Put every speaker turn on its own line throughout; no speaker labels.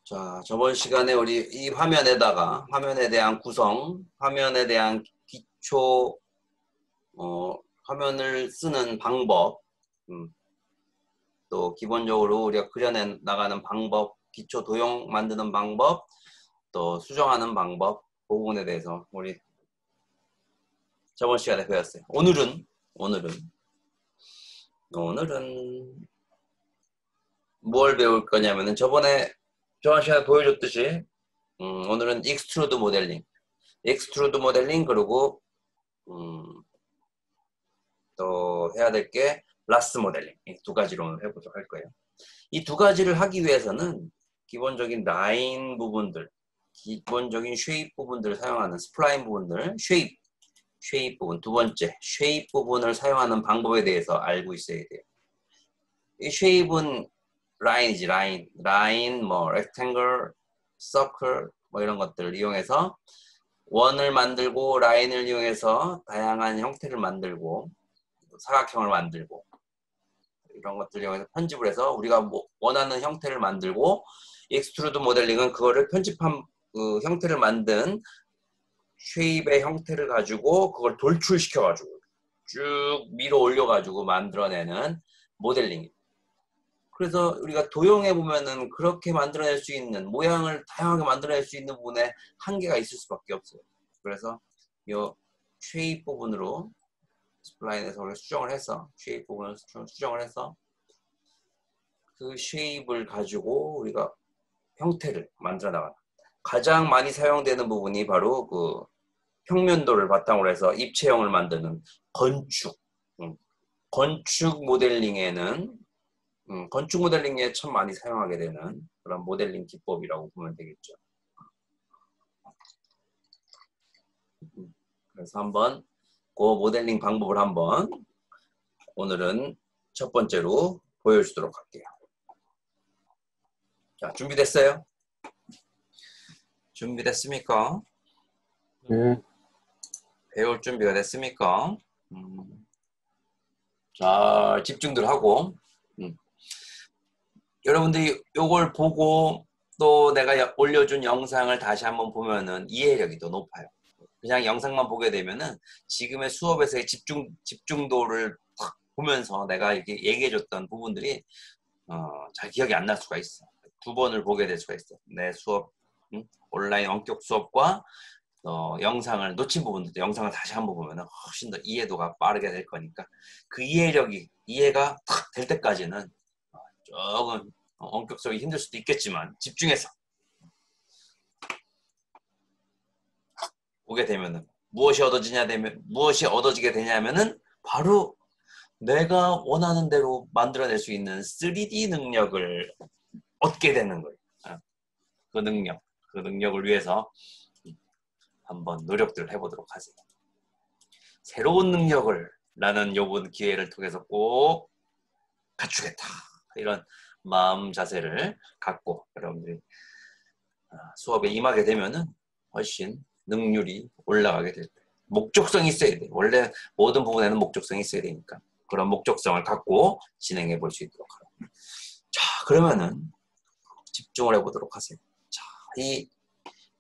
자, 저번 시간에 우리 이 화면에다가 화면에 대한 구성, 화면에 대한 기초, 화면을 쓰는 방법, 또 기본적으로 우리가 그려내 나가는 방법, 기초 도형 만드는 방법, 또 수정하는 방법, 그 부분에 대해서 우리 저번 시간에 배웠어요. 오늘은 뭘 배울 거냐면은 저번 시간에 보여줬듯이 오늘은 익스트루드 모델링 그리고 또 해야 될 게 라스 모델링 이 두 가지로 해보도록 할 거예요. 이 두 가지를 하기 위해서는 기본적인 라인 부분들, 기본적인 쉐입 부분들을 사용하는 스플라인 부분들, 쉐입 부분, 두 번째 쉐입 부분을 사용하는 방법에 대해서 알고 있어야 돼요. 이 쉐입은 라인이지, 라인, 뭐 렉탱글, 서클 뭐 이런 것들을 이용해서 원을 만들고 라인을 이용해서 다양한 형태를 만들고 사각형을 만들고 이런 것들을 이용해서 편집을 해서 우리가 원하는 형태를 만들고, 익스트루드 모델링은 그거를 편집한 그 형태를 만든 쉐입의 형태를 가지고 그걸 돌출시켜 가지고 쭉 밀어 올려 가지고 만들어내는 모델링입니다. 그래서 우리가 도형에 보면은 그렇게 만들어낼 수 있는, 모양을 다양하게 만들어낼 수 있는 부분에 한계가 있을 수밖에 없어요. 그래서 이 쉐입 부분으로 스플라인에서 우리가 수정을 해서, 쉐입 부분을 수정을 해서 그 쉐입을 가지고 우리가 형태를 만들어 나가요. 가장 많이 사용되는 부분이 바로 그 평면도를 바탕으로 해서 입체형을 만드는 건축 모델링에는 건축 모델링에 참 많이 사용하게 되는 그런 모델링 기법이라고 보면 되겠죠. 그래서 한번 그 모델링 방법을 한번 오늘은 첫 번째로 보여주도록 할게요. 자, 준비됐어요? 준비됐습니까?
네.
배울 준비가 됐습니까? 자, 집중들 하고 여러분들이 이걸 보고 또 내가 올려준 영상을 다시 한번 보면은 이해력이 더 높아요. 그냥 영상만 보게 되면은 지금의 수업에서의 집중도를 탁 보면서 내가 이렇게 얘기해줬던 부분들이 잘 기억이 안 날 수가 있어. 두 번을 보게 될 수가 있어. 내 수업, 온라인 원격 수업과 영상을 놓친 부분들도 영상을 다시 한번 보면은 훨씬 더 이해도가 빠르게 될 거니까 그 이해가 탁 될 때까지는 조금 원격 수업이 힘들 수도 있겠지만 집중해서 보게 되면은 무엇이 얻어지게 되냐면은 바로 내가 원하는 대로 만들어낼 수 있는 3D 능력을 얻게 되는 거예요. 그 능력을 위해서 한번 노력들을 해보도록 하세요. 새로운 능력을 나는 이번 기회를 통해서 꼭 갖추겠다. 이런 마음 자세를 갖고 여러분들이 수업에 임하게 되면은 훨씬 능률이 올라가게 될 거예요. 목적성이 있어야 돼요. 원래 모든 부분에는 목적성이 있어야 되니까 그런 목적성을 갖고 진행해 볼 수 있도록 하라. 자, 그러면은 집중을 해보도록 하세요. 자, 이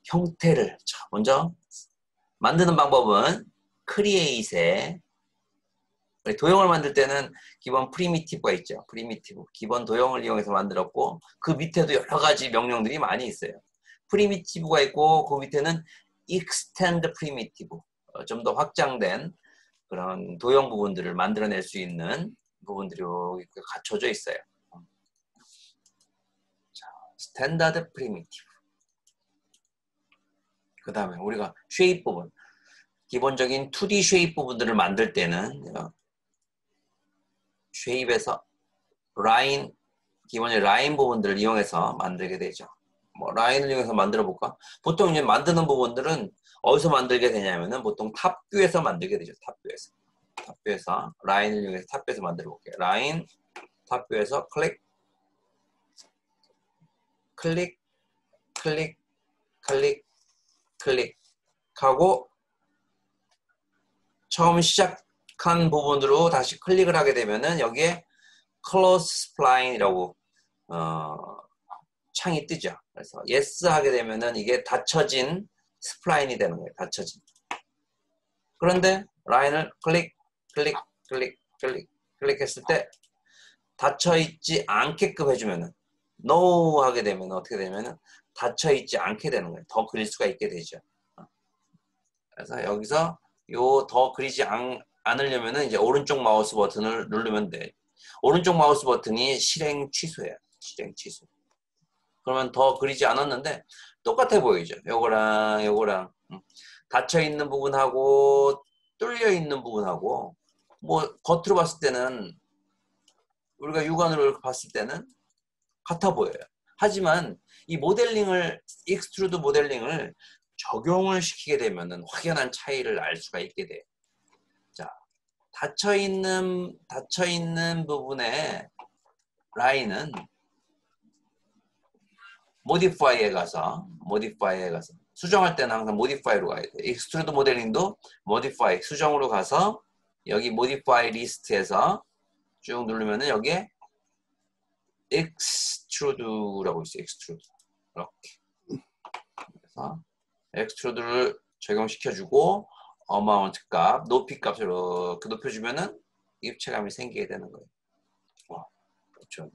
형태를 먼저 만드는 방법은 크리에이트에 도형을 만들 때는 기본 프리미티브가 있죠. 기본 도형을 이용해서 만들었고 그 밑에도 여러 가지 명령들이 많이 있어요. 프리미티브가 있고 그 밑에는 extend primitive, 좀 더 확장된 그런 도형 부분들을 만들어낼 수 있는 부분들이 갖춰져 있어요. 자, 스탠다드 프리미티브. 그 다음에 우리가 쉐입 부분, 기본적인 2D 쉐입 부분들을 만들 때는 쉐입에서 기본적인 라인 부분들을 이용해서 만들게 되죠. 뭐 라인을 이용해서 만들어 볼까? 보통 이제 만드는 부분들은 어디서 만들게 되냐면은 보통 탑뷰에서 만들게 되죠. 탑뷰에서 라인을 이용해서 탑뷰에서 만들어 볼게요. 라인 탑뷰에서 클릭 하고 처음 시작한 부분으로 다시 클릭을 하게 되면은 여기에 close spline이라고 창이 뜨죠. 그래서 yes 하게 되면은 이게 닫혀진 스플라인이 되는 거예요. 닫혀진. 그런데 라인을 클릭, 클릭, 클릭, 클릭, 클릭했을 때 닫혀있지 않게끔 해주면은 no 하게 되면 어떻게 되면은 닫혀있지 않게 되는 거예요. 더 그릴 수가 있게 되죠. 그래서 여기서 요 더 그리지 않으려면은 이제 오른쪽 마우스 버튼을 누르면 돼. 오른쪽 마우스 버튼이 실행 취소예요. 실행 취소. 그러면 더 그리지 않았는데 똑같아 보이죠. 요거랑 요거랑 닫혀 있는 부분하고 뚫려 있는 부분하고 뭐 겉으로 봤을 때는 우리가 육안으로 이렇게 봤을 때는 같아 보여요. 하지만 이 모델링을 익스트루드 모델링을 적용을 시키게 되면은 확연한 차이를 알 수가 있게 돼요. 자, 닫혀 있는 부분의 라인은 modify에 가서 수정할 때는 항상 modify로 가야 돼요. 익스트루드 모델링도 modify 수정으로 가서 여기 modify 리스트에서 쭉 누르면은 여기에 extrude라고 있어요. extrude 이렇게 그래서 extrude를 적용시켜주고 amount 값, 높이 값을 이렇게 높여주면은 입체감이 생기게 되는 거예요. 그렇죠.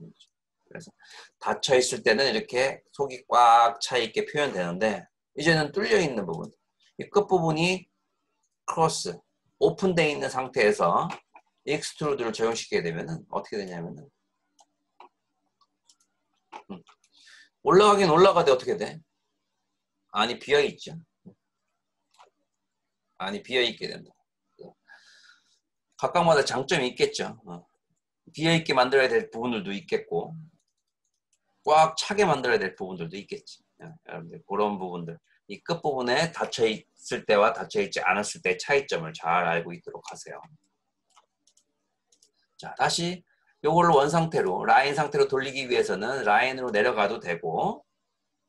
그래서 닫혀 있을 때는 이렇게 속이 꽉 차 있게 표현되는데 이제는 뚫려 있는 부분, 이 끝 부분이 크로스, 오픈되어 있는 상태에서 익스트루드를 적용시키게 되면은 어떻게 되냐면은 올라가긴 올라가되 어떻게 돼? 안이 비어 있죠. 안이 비어 있게 된다. 각각마다 장점이 있겠죠. 비어 있게 만들어야 될 부분들도 있겠고 꽉 차게 만들어야 될 부분들도 있겠지. 여러분들 그런 부분들 이 끝부분에 닫혀 있을 때와 닫혀 있지 않았을 때의 차이점을 잘 알고 있도록 하세요. 자, 다시 요걸로 원 상태로 라인 상태로 돌리기 위해서는 라인으로 내려가도 되고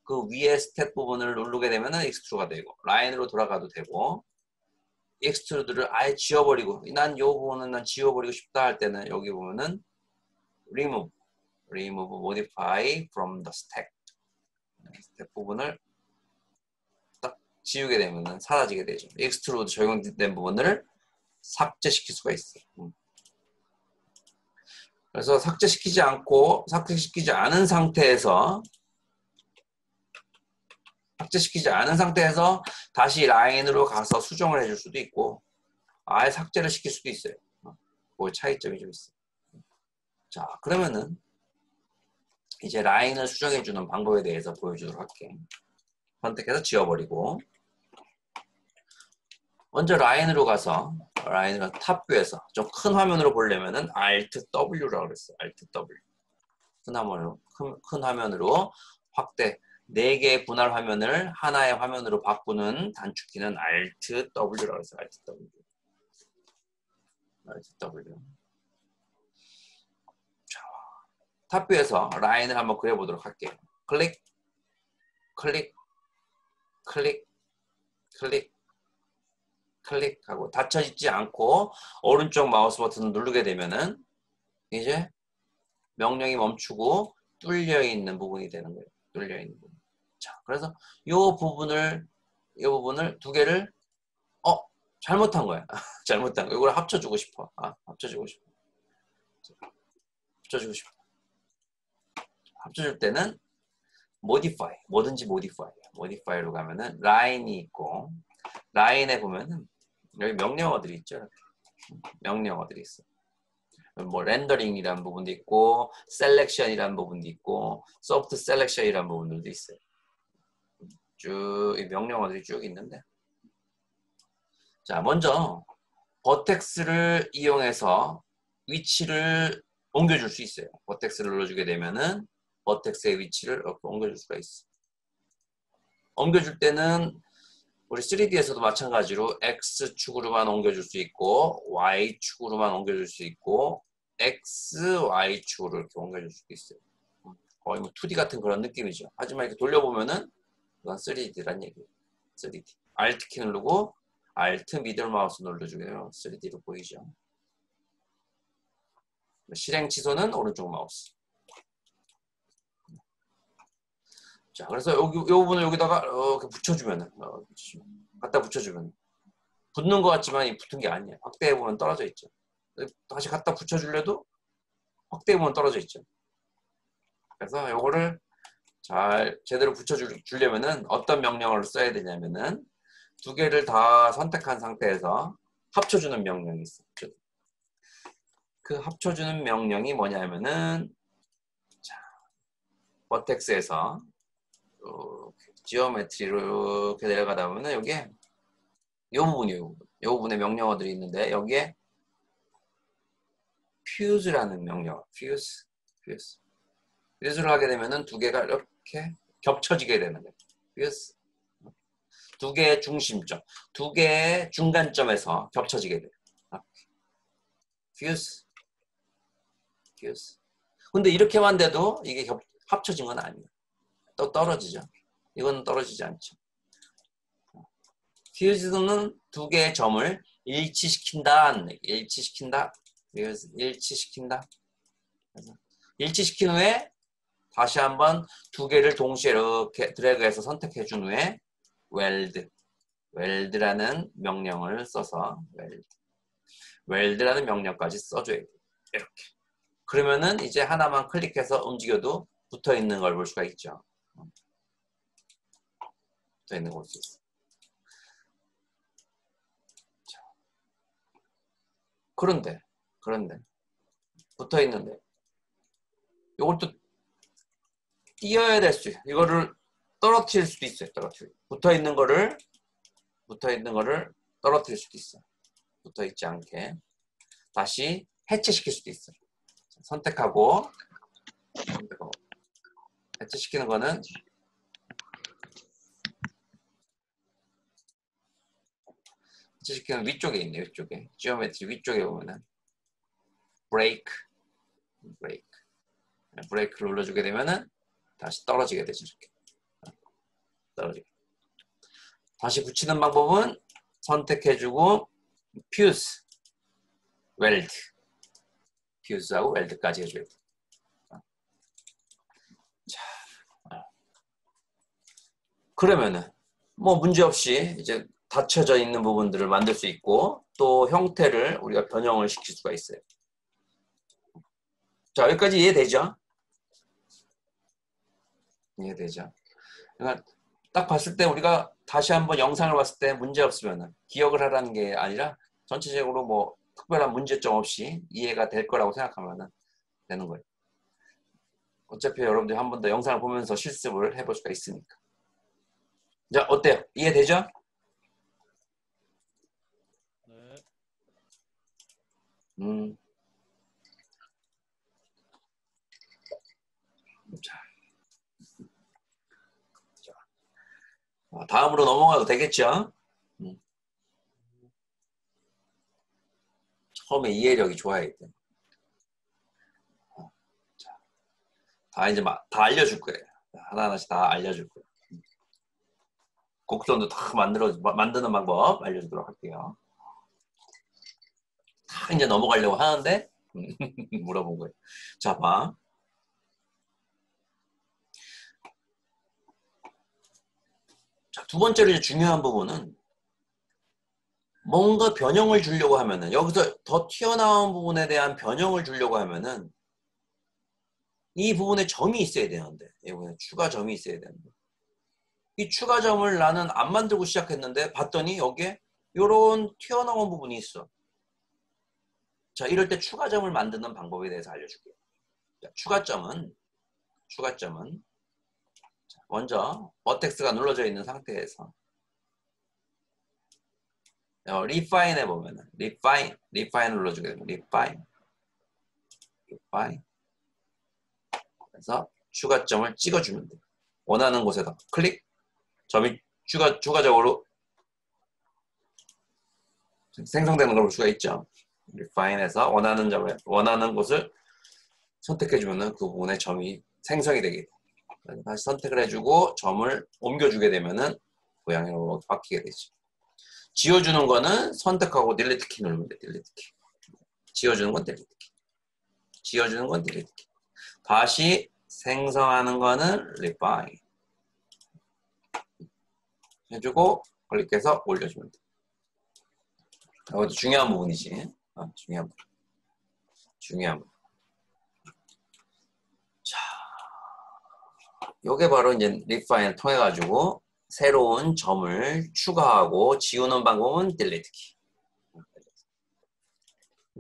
그 위에 스텝 부분을 누르게 되면은 익스트루드가 되고 라인으로 돌아가도 되고 익스트루드를 아예 지워버리고 난 요 부분은 난 지워버리고 싶다 할 때는 여기 보면은 remove modify from the stack 스텝 부분을 딱 지우게 되면은 사라지게 되죠. 익스트루드 적용된 부분을 삭제시킬 수가 있어요. 그래서 삭제시키지 않은 상태에서 다시 라인으로 가서 수정을 해줄 수도 있고 아예 삭제를 시킬 수도 있어요. 그 차이점이 좀 있어요. 자, 그러면은 이제 라인을 수정해주는 방법에 대해서 보여주도록 할게요. 선택해서 지워버리고 먼저 라인으로 가서 탑뷰에서 좀 큰 화면으로 보려면은 Alt W라고 그랬어요. Alt W. 큰 화면으로 확대 4개의 분할 화면을 하나의 화면으로 바꾸는 단축키는 Alt W라고 했어요. Alt W. Alt W. 자, 탑뷰에서 라인을 한번 그려보도록 할게요. 클릭, 클릭, 클릭, 클릭, 클릭하고 닫혀있지 않고 오른쪽 마우스 버튼을 누르게 되면은 이제 명령이 멈추고 뚫려 있는 부분이 되는 거예요. 뚫려 있는 부분. 자, 그래서 이 부분을 두 개를 잘못한 거야. 잘못한 거. 이걸 합쳐주고 싶어. 합쳐주고 싶어. 합쳐줄 때는 modify, 뭐든지 modify로 가면은 라인이 있고 라인에 보면은 여기 명령어들이 있죠. 명령어들이 있어. 뭐 렌더링이라는 부분도 있고 셀렉션이라는 부분도 있고 소프트 셀렉션이라는 부분들도 있어요. 쭉 이 명령어들이 쭉 있는데 자, 먼저 버텍스를 이용해서 위치를 옮겨줄 수 있어요. 버텍스를 눌러주게 되면은 버텍스의 위치를 이렇게 옮겨줄 수가 있어. 옮겨줄 때는 우리 3D에서도 마찬가지로 X축으로만 옮겨줄 수 있고 Y축으로만 옮겨줄 수 있고 X, Y축으로 이렇게 옮겨줄 수도 있어요. 거의 뭐 2D 같은 그런 느낌이죠. 하지만 이렇게 돌려보면은 이건 3D란 얘기예요. 3D. Alt 키 누르고 Alt 미들 마우스 눌러주게요. 3D로 보이죠. 실행 취소는 오른쪽 마우스. 자, 그래서 여기, 요 부분을 여기다가 이렇게 붙여주면은, 갖다 붙여주면 붙는 것 같지만 이 붙은 게 아니에요. 확대해보면 떨어져 있죠. 다시 갖다 붙여줄래도 확대해보면 떨어져 있죠. 그래서 요거를 잘 제대로 붙여주려면은 어떤 명령어를 써야 되냐면은 두 개를 다 선택한 상태에서 합쳐주는 명령이 있어요. 그 합쳐주는 명령이 뭐냐면은 자, 버텍스에서 지오메트리로 이렇게 내려가다 보면은 여기에 요 부분이에요. 요 부분에 명령어들이 있는데 여기에 fuse라는 명령어, fuse를 하게 되면은 두 개가 이렇게 겹쳐지게 되는 거예요. fuse. 두 개의 중심점, 두 개의 중간점에서 겹쳐지게 돼요. fuse. 근데 이렇게만 돼도 이게 합쳐진 건 아니에요. 또 떨어지죠. 이건 떨어지지 않죠. fuse는 두 개의 점을 일치시킨다. 일치시킨다. 일치시킨 후에 다시 한번 두 개를 동시에 이렇게 드래그해서 선택해 준 후에 웰드라는 명령을 써서 웰드라는 명령까지 써줘야 돼요. 이렇게. 그러면은 이제 하나만 클릭해서 움직여도 붙어 있는 걸 볼 수가 있죠. 붙어 있는 걸 볼 수 있어요. 그런데 붙어 있는데 이걸 또 띄어야 될 수 있어요. 이거를 떨어뜨릴 수도 있어요. 붙어 있는 거를 떨어뜨릴 수도 있어요. 붙어 있지 않게 다시 해체시킬 수도 있어요. 선택하고 해체시키는 거는 해체시키는 위쪽에 있네요. 위쪽에 지오메트리 위쪽에 보면은 브레이크를 눌러주게 되면은 다시 떨어지게 되죠. 이렇게 떨어지게. 다시 붙이는 방법은 선택해주고 퓨즈, 웰드, 퓨즈하고 웰드까지 해줘야 돼. 자, 그러면은 뭐 문제 없이 이제 닫혀져 있는 부분들을 만들 수 있고 또 형태를 우리가 변형을 시킬 수가 있어요. 자, 여기까지 이해되죠? 이해되죠? 그러니까 딱 봤을 때 우리가 다시 한번 영상을 봤을 때 문제 없으면 기억을 하라는 게 아니라 전체적으로 뭐 특별한 문제점 없이 이해가 될 거라고 생각하면 되는 거예요. 어차피 여러분들이 한 번 더 영상을 보면서 실습을 해볼 수가 있으니까. 자, 어때요? 이해되죠?
네.
자, 다음으로 넘어가도 되겠죠? 처음에 이해력이 좋아야 돼. 자, 다 이제 다 알려줄 거예요. 하나하나씩 다 알려줄 거예요. 곡선도 다 만드는 방법 알려주도록 할게요. 다 이제 넘어가려고 하는데 물어본 거예요. 자, 봐. 자, 두 번째로 이제 중요한 부분은 뭔가 변형을 주려고 하면은 여기서 더 튀어나온 부분에 대한 변형을 주려고 하면은 이 부분에 점이 있어야 되는데 이번에 추가 점이 있어야 되는데 이 추가 점을 나는 안 만들고 시작했는데 봤더니 여기에 이런 튀어나온 부분이 있어. 자, 이럴 때 추가 점을 만드는 방법에 대해서 알려줄게요. 자, 추가점은 자, 먼저 버텍스가 눌러져 있는 상태에서 리파인에 보면은 리파인 눌러주게 되면 리파인 그래서 추가점을 찍어주면 돼요. 원하는 곳에다 클릭 점이 추가적으로 생성되는 걸 볼 수가 있죠. 리파인에서 원하는 곳을 선택해주면 그 부분에 점이 생성이 되게 돼요. 다시 선택을 해주고 점을 옮겨주게 되면은 모양으로 바뀌게 되죠. 지워주는 거는 선택하고 딜리트 키 누르면 돼. 딜리트 키. 지워주는 건 딜리트 키. 지워주는 건 딜리트 키. 다시 생성하는 거는 리파인. 해주고 클릭해서 올려주면 돼. 이것도 중요한 부분이지. 중요한 부분. 자, 요게 바로 이제 리파인을 통해 가지고 새로운 점을 추가하고 지우는 방법은 딜리트 키.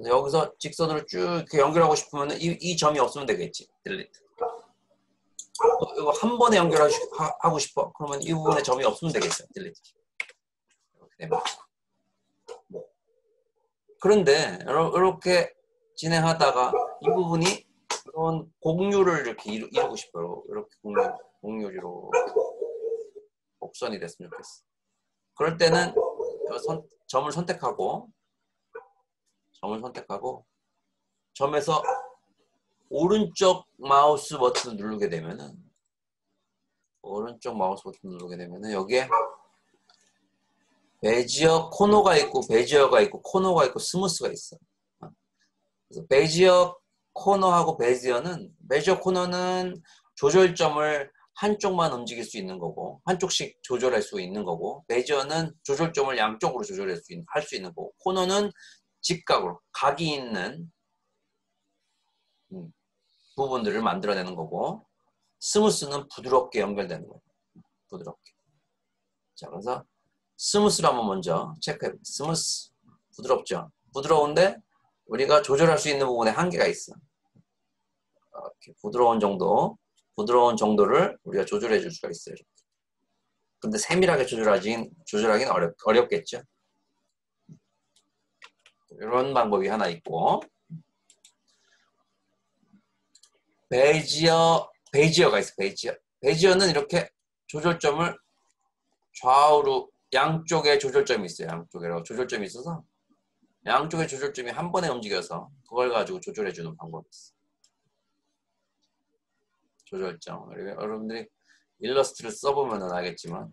여기서 직선으로 쭉 이렇게 연결하고 싶으면 이 점이 없으면 되겠지. 딜리트. 이거 한 번에 연결하고 싶어. 그러면 이 부분에 점이 없으면 되겠어요. 딜리트 키. 이렇게 됩니다. 그런데 이렇게 진행하다가 이 부분이 이런 공유를 이렇게 이루고 싶어요. 이렇게 공유로 곡선이 됐으면 좋겠어. 그럴 때는 점을 선택하고 점에서 오른쪽 마우스 버튼을 누르게 되면은 여기에 베지어 코너가 있고 코너가 있고 스무스가 있어. 그래서 베지어 코너하고 베지어 코너는 조절점을 한쪽만 움직일 수 있는 거고 한쪽씩 조절할 수 있는 거고 베지어는 조절점을 양쪽으로 할 수 있는 거고 코너는 직각으로 각이 있는 부분들을 만들어내는 거고 스무스는 부드럽게 연결되는 거예요. 부드럽게. 자, 그래서 스무스를 한번 먼저 체크해볼게요. 스무스. 부드럽죠? 부드러운데 우리가 조절할 수 있는 부분에 한계가 있어. 이렇게 부드러운 정도를 우리가 조절해 줄 수가 있어요. 근데 세밀하게 조절하기는 어렵겠죠? 이런 방법이 하나 있고 베지어가 있어. 베지어는 이렇게 조절점을 좌우로 양쪽에 조절점이 있어요. 양쪽에 조절점이 있어서 양쪽의 조절점이 한 번에 움직여서 그걸 가지고 조절해주는 방법이 있어. 조절점. 여러분들이 일러스트를 써보면 알겠지만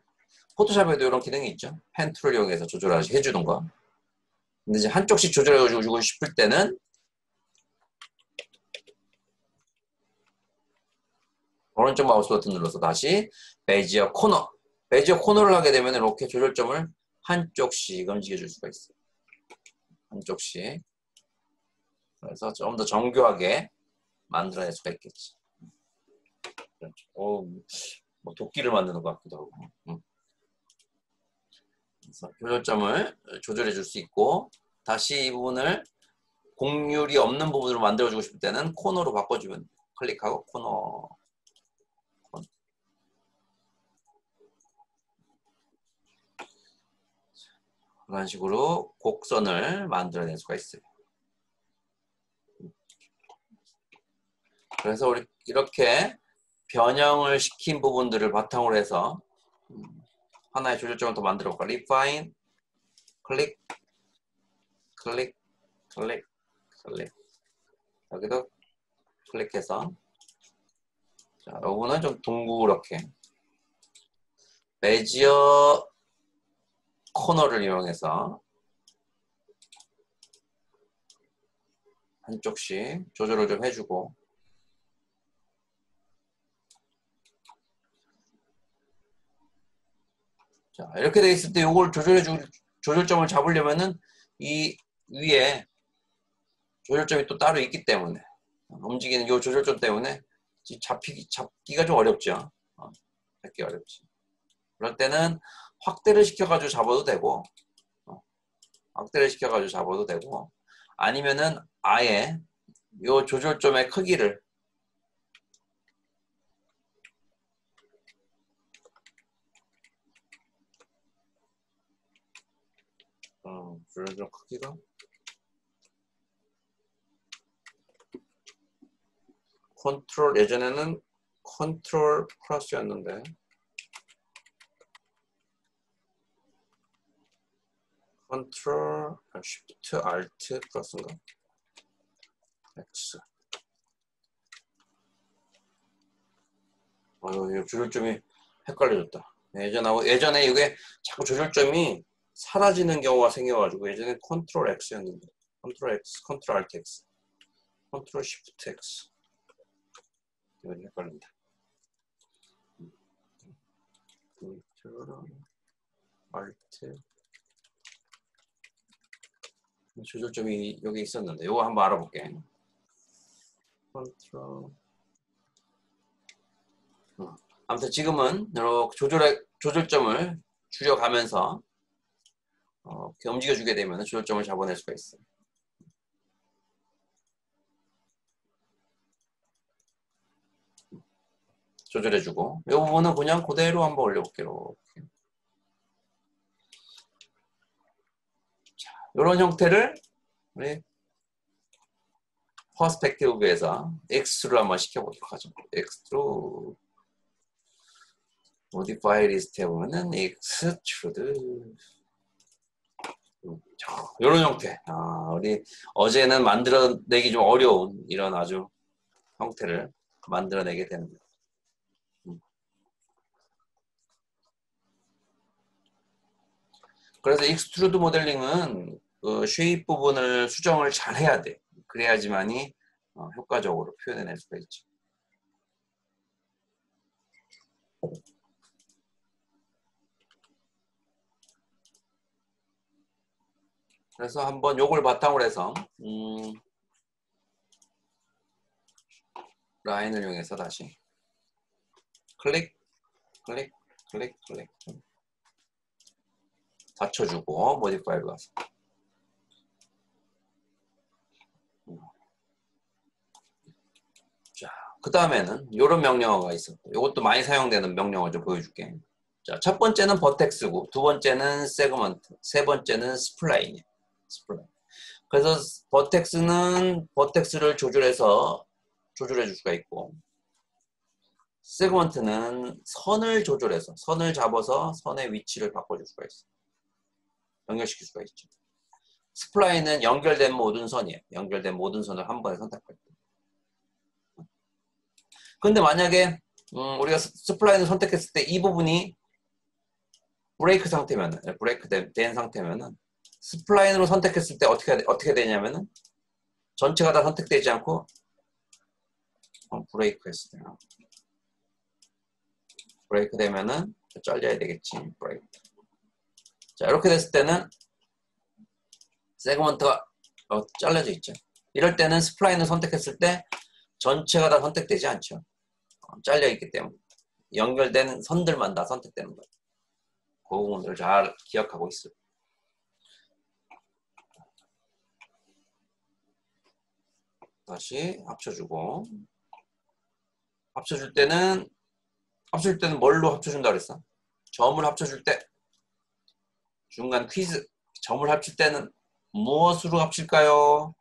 포토샵에도 이런 기능이 있죠. 펜 툴을 이용해서 해주는 거. 근데 이제 한쪽씩 조절해주고 싶을 때는 오른쪽 마우스 버튼 눌러서 다시 베지어 코너를 하게 되면 이렇게 조절점을 한쪽씩 움직여줄 수가 있어요. 한쪽씩. 그래서 좀 더 정교하게 만들어낼 수가 있겠지. 뭐 도끼를 만드는 것 같기도 하고. 그래서 조절점을 조절해 줄 수 있고 다시 이 부분을 곡률이 없는 부분으로 만들어주고 싶을 때는 코너로 바꿔주면 클릭하고 코너. 그런 식으로 곡선을 만들어낼 수가 있어요. 그래서 우리 이렇게 변형을 시킨 부분들을 바탕으로 해서 하나의 조절점을 더 만들어 볼까? Refine, 클릭, 여기도 클릭해서 자, 요거는 좀 둥그렇게 베지어 코너를 이용해서 한쪽씩 조절을 좀 해주고 자, 이렇게 돼 있을 때 이걸 조절점을 잡으려면은 이 위에 조절점이 또 따로 있기 때문에 움직이는 이 조절점 때문에 잡기가 좀 어렵죠. 잡기 어렵지. 그럴 때는 확대를 시켜가지고 잡아도 되고 아니면은 아예 이 조절점의 크기를 조절점 크기가 예전에는 컨트롤 플러스였는데 컨트롤 쉬프트 알트 플러스인가? X. 조절점이 헷갈려졌다. 예전에 이게 자꾸 조절점이 사라지는 경우가 생겨가지고 예전에 컨트롤 X였는데 컨트롤 X, 컨트롤 알트 X, 컨트롤 쉬프트 X. 이거 헷갈린다. Alt 조절점이 여기 있었는데 이거 한번 알아볼게. 컨트롤. 아무튼 지금은 이렇게 조절점을 줄여가면서 이렇게 움직여주게 되면 조절점을 잡아낼 수가 있어. 조절해주고 이 부분은 그냥 그대로 한번 올려볼게요. 이렇게. 자, 이런 형태를 우리 퍼스펙티브에서 X로 한번 시켜보도록 하죠. X로 modify 리스트에 보면은 extrude 이런 형태. 우리 어제는 만들어내기 좀 어려운 이런 아주 형태를 만들어내게 되는 거예요. 그래서 익스트루드 모델링은 쉐입 부분을 수정을 잘 해야 돼. 그래야지만이 효과적으로 표현해낼 수가 있죠. 그래서 한번 요걸 바탕으로 해서 라인을 이용해서 다시 클릭, 클릭, 클릭, 클릭 받쳐주고 모디파이로 가서 자, 그 다음에는 이런 명령어가 있어. 이것도 많이 사용되는 명령어 좀 보여줄게. 자, 첫 번째는 버텍스고 두 번째는 세그먼트, 세 번째는 스플라인이야. 스플라인. 그래서 버텍스는 버텍스를 조절해서 조절해 줄 수가 있고 세그먼트는 선을 조절해서 선을 잡아서 선의 위치를 바꿔줄 수가 있어. 연결시킬 수가 있죠. 스플라인은 연결된 모든 선이에요. 연결된 모든 선을 한 번에 선택할 때. 근데 만약에 우리가 스플라인을 선택했을 때 이 부분이 브레이크 상태면은 브레이크 된 상태면은 스플라인으로 선택했을 때 어떻게 되냐면은 전체가 다 선택되지 않고 브레이크 했을 때 브레이크 되면은 잘려야 되겠지. 브레이크. 자, 이렇게 됐을 때는 세그먼트가 잘려져 있죠. 이럴 때는 스플라인을 선택했을 때 전체가 다 선택되지 않죠. 잘려 있기 때문에 연결된 선들만 다 선택되는 거예요. 그 부분들을 잘 기억하고 있어요. 다시 합쳐주고 합쳐줄 때는 뭘로 합쳐준다 그랬어? 점을 합쳐줄 때 중간 퀴즈 점을 합칠 때는 무엇으로 합칠까요?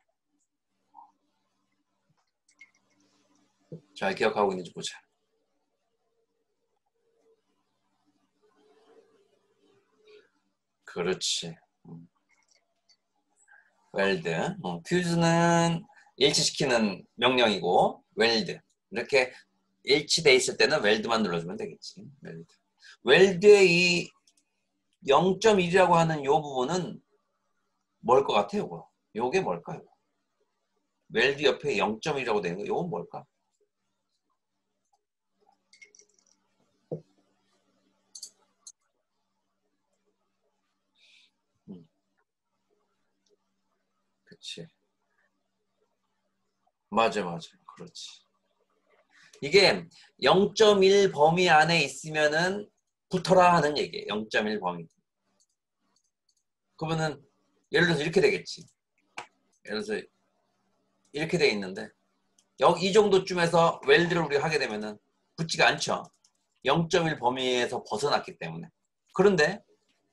잘 기억하고 있는지 보자. 그렇지. 웰드. 퓨즈는 일치시키는 명령이고 웰드. 이렇게 일치돼 있을 때는 웰드만 눌러주면 되겠지. 웰드의 이 0.1이라고 하는 이 부분은 뭘 것 같아요? 요게 뭘까요? 웰드 옆에 0.1이라고 되는 거 요건 뭘까? 그치. 맞아. 그렇지. 이게 0.1 범위 안에 있으면은 붙어라 하는 얘기예요. 0.1 범위. 그러면은 예를 들어서 이렇게 되겠지. 예를 들어서 이렇게 돼 있는데 이 정도쯤에서 웰드를 우리가 하게 되면은 붙지가 않죠. 0.1 범위에서 벗어났기 때문에. 그런데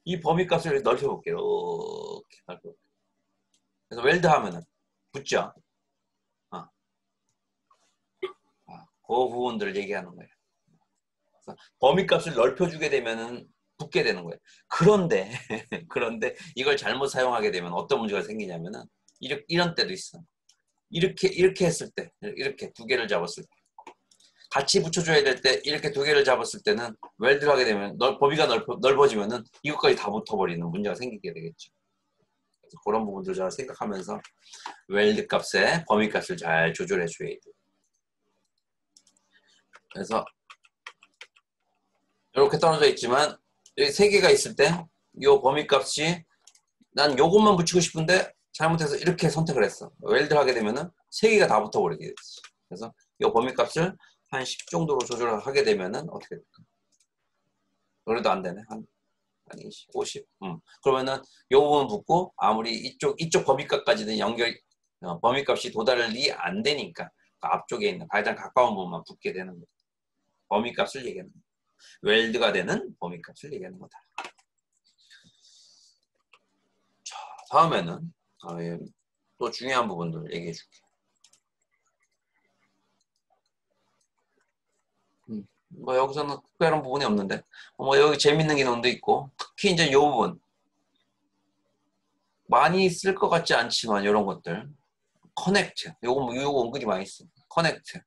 이 범위 값을 넓혀볼게요. 이렇게 넓혀볼게요. 그래서 웰드 하면은 붙죠. 그 부분들을 얘기하는 거예요. 그래서 범위 값을 넓혀주게 되면은 붙게 되는 거예요. 그런데 이걸 잘못 사용하게 되면 어떤 문제가 생기냐면은 이런 때도 있어. 이렇게 했을 때 이렇게 두 개를 잡았을 때 같이 붙여줘야 될 때 이렇게 두 개를 잡았을 때는 웰드를 하게 되면 범위가 넓어지면은 이것까지 다 붙어버리는 문제가 생기게 되겠죠. 그래서 그런 부분들 잘 생각하면서 웰드 값의 범위 값을 잘 조절해 줘야 돼요. 그래서 이렇게 떨어져 있지만 여기 세 개가 있을 때 요 범위값이 난 요것만 붙이고 싶은데 잘못해서 이렇게 선택을 했어. 웰드 하게 되면은 세 개가 다 붙어버리게 됐지. 그래서 요 범위값을 한 10 정도로 조절을 하게 되면은 어떻게 될까? 그래도 안 되네. 아니 50. 그러면은 요 부분 붙고 아무리 이쪽 범위값까지는 범위값이 도달이 안 되니까 그 앞쪽에 있는 가장 가까운 부분만 붙게 되는 거야. 범위값을 얘기하는 거야. 웰드가 되는 범위값을 얘기하는 거다. 자, 다음에는 또 중요한 부분들 얘기해 줄게. 뭐 여기서는 특별한 부분이 없는데 뭐 여기 재밌는 기능도 있고 특히 이제 이 부분 많이 쓸 것 같지 않지만 이런 것들 커넥트 요거 은근히 많이 써. 커넥트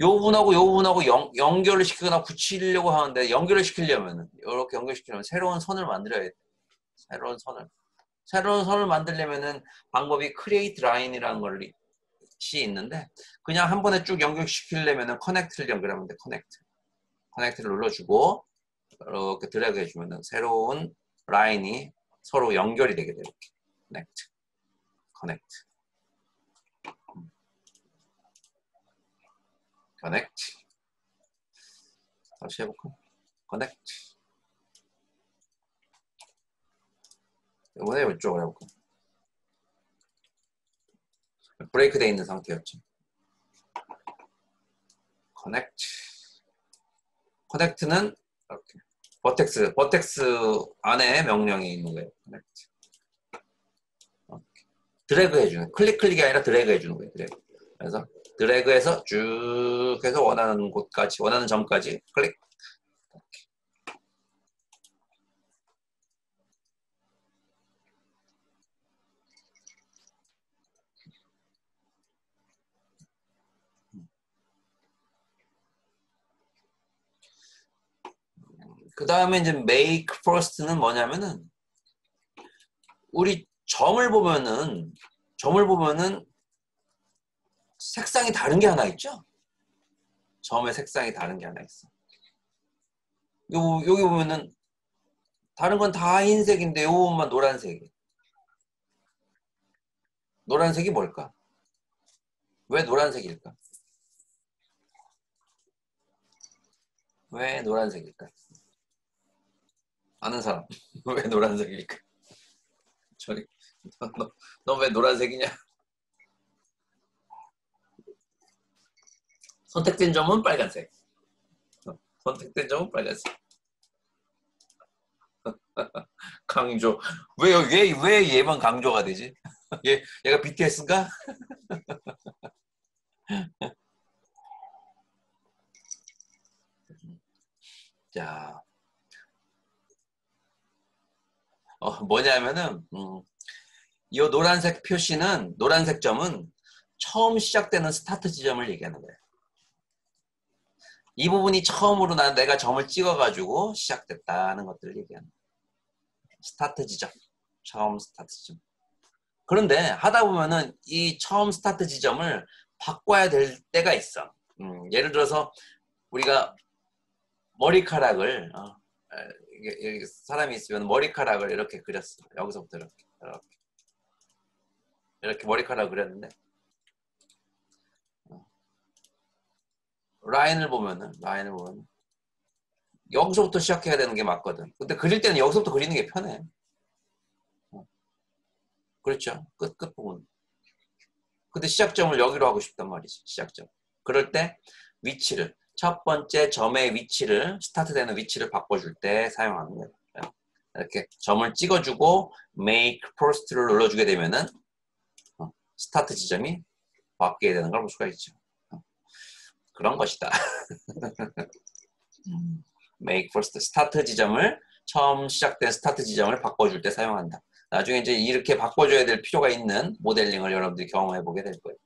요 부분하고 요 부분하고 연결을 시키거나 붙이려고 하는데 연결을 시키려면 이렇게 연결시키려면 새로운 선을 만들어야 돼. 새로운 선을 만들려면은 방법이 create line이라는 것이 있는데 그냥 한 번에 쭉 연결시키려면은 커넥트를 연결하면 돼. 커넥트를 눌러주고 이렇게 드래그 해주면은 새로운 라인이 서로 연결이 되게 돼요. 커넥트. 다시 해볼까? 커넥트. 이번에 이쪽으로 해볼까? 브레이크 돼 있는 상태였죠. 커넥트는 이렇게 버텍스 안에 명령이 있는 거예요. 커넥트. 드래그 해주는 클릭이 아니라 드래그 해주는 거예요. 그래서 드래그해서 쭉 해서 원하는 곳까지 원하는 점까지 클릭. 그 다음에 이제 make first는 뭐냐면은 우리 점을 보면은 색상이 다른 게 하나 있죠? 점의 색상이 다른 게 하나 있어. 여기 보면은 다른 건 다 흰색인데 요 부분만 노란색이. 노란색이 뭘까? 왜 노란색일까? 왜 노란색일까? 아는 사람. 왜 노란색일까? 저리 너 왜 노란색이냐? 선택된 점은 빨간색. 선택된 점은 빨간색. 강조. 왜 얘만 강조가 되지? 얘가 BTS인가? 자, 뭐냐면은 이 노란색 표시는 노란색 점은 처음 시작되는 스타트 지점을 얘기하는 거예요. 이 부분이 처음으로 내가 점을 찍어가지고 시작됐다는 것들을 얘기하는 거예요. 스타트 지점, 처음 스타트 지점. 그런데 하다 보면은 이 처음 스타트 지점을 바꿔야 될 때가 있어. 예를 들어서 우리가 머리카락을 사람이 있으면 머리카락을 이렇게 그렸어. 여기서부터 이렇게 머리카락을 그렸는데 라인을 보면은 여기서부터 시작해야 되는 게 맞거든. 근데 그릴 때는 여기서부터 그리는 게 편해. 그렇죠. 끝 부분. 근데 시작점을 여기로 하고 싶단 말이지. 시작점. 그럴 때 위치를 첫 번째 점의 위치를 스타트되는 위치를 바꿔줄 때 사용하는 거예요. 이렇게 점을 찍어주고 make first를 눌러주게 되면은 스타트 지점이 바뀌게 되는 걸 볼 수가 있죠. 그런 것이다. make first 스타트 지점을 처음 시작된 스타트 지점을 바꿔줄 때 사용한다. 나중에 이제 이렇게 바꿔줘야 될 필요가 있는 모델링을 여러분들이 경험해 보게 될 거예요.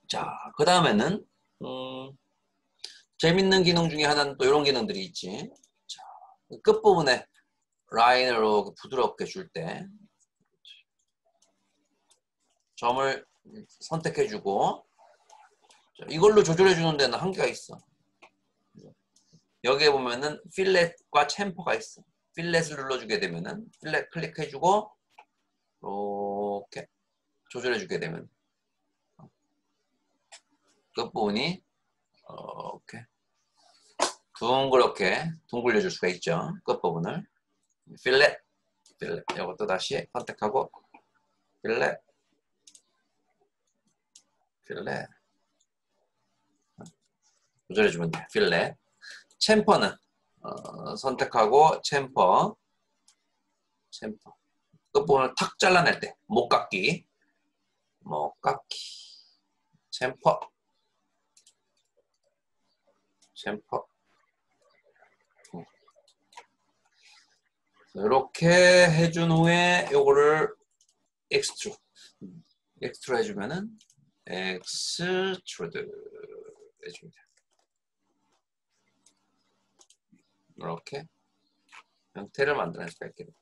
자, 그 다음에는 재밌는 기능 중에 하나는 또 이런 기능들이 있지. 자, 끝부분에 라인으로 부드럽게 줄 때 점을 선택해주고 이걸로 조절해 주는 데는 한계가 있어. 여기에 보면은 필렛과 챔퍼가 있어. 필렛을 눌러주게 되면은 필렛 클릭해주고 이렇게 조절해주게 되면 끝부분이 이렇게 둥그렇게 둥글려줄 수가 있죠. 끝부분을 필렛 이것도 다시 선택하고 필렛 조절해주면 돼요. 필렛 챔퍼는 선택하고 챔퍼 끝부분을 탁 잘라낼 때 목깎기 챔퍼 이렇게 해준 후에 요거를 엑스트루 해주면은 엑스트루드 해주면 돼요. 이렇게 형태를 만들어낼 수가 있게 됩니다.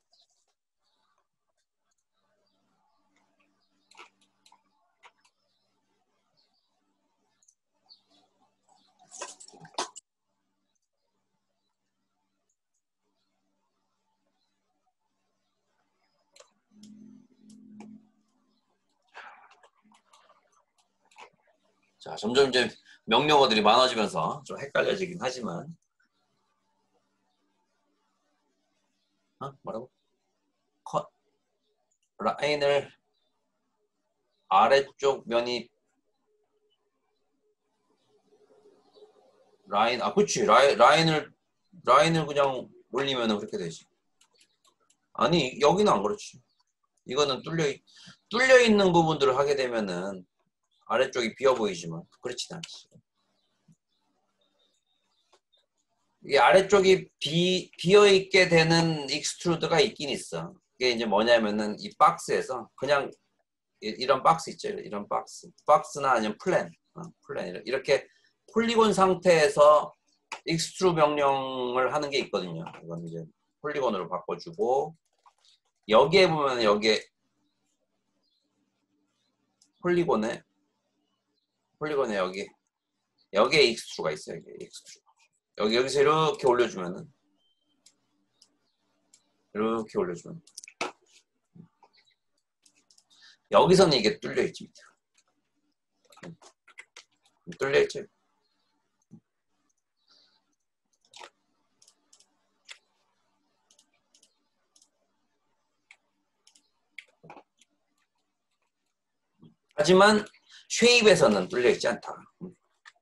자, 점점 이제 명령어들이 많아지면서 좀 헷갈려지긴 하지만 뭐라고? 라인을 아래쪽 면이 그치. 라인을 그냥 올리면 그렇게 되지. 아니, 여기는 안 그렇지. 이거는 뚫려 있는 부분들을 하게 되면은 아래쪽이 비어 보이지만 그렇진 않지. 이 아래쪽이 비어 있게 되는 익스트루드가 있긴 있어. 이게 이제 뭐냐면은 이 박스에서 그냥 이런 박스 있죠. 이런 박스나 아니면 플랜 이렇게 폴리곤 상태에서 익스트루 명령을 하는 게 있거든요. 이건 이제 폴리곤으로 바꿔주고 여기에 보면 여기에 폴리곤에 여기에 익스트루가 있어요. 여기서 이렇게 올려주면은 여기서는 이게 뚫려있지. 뚫려있죠. 하지만 쉐입에서는 뚫려있지 않다.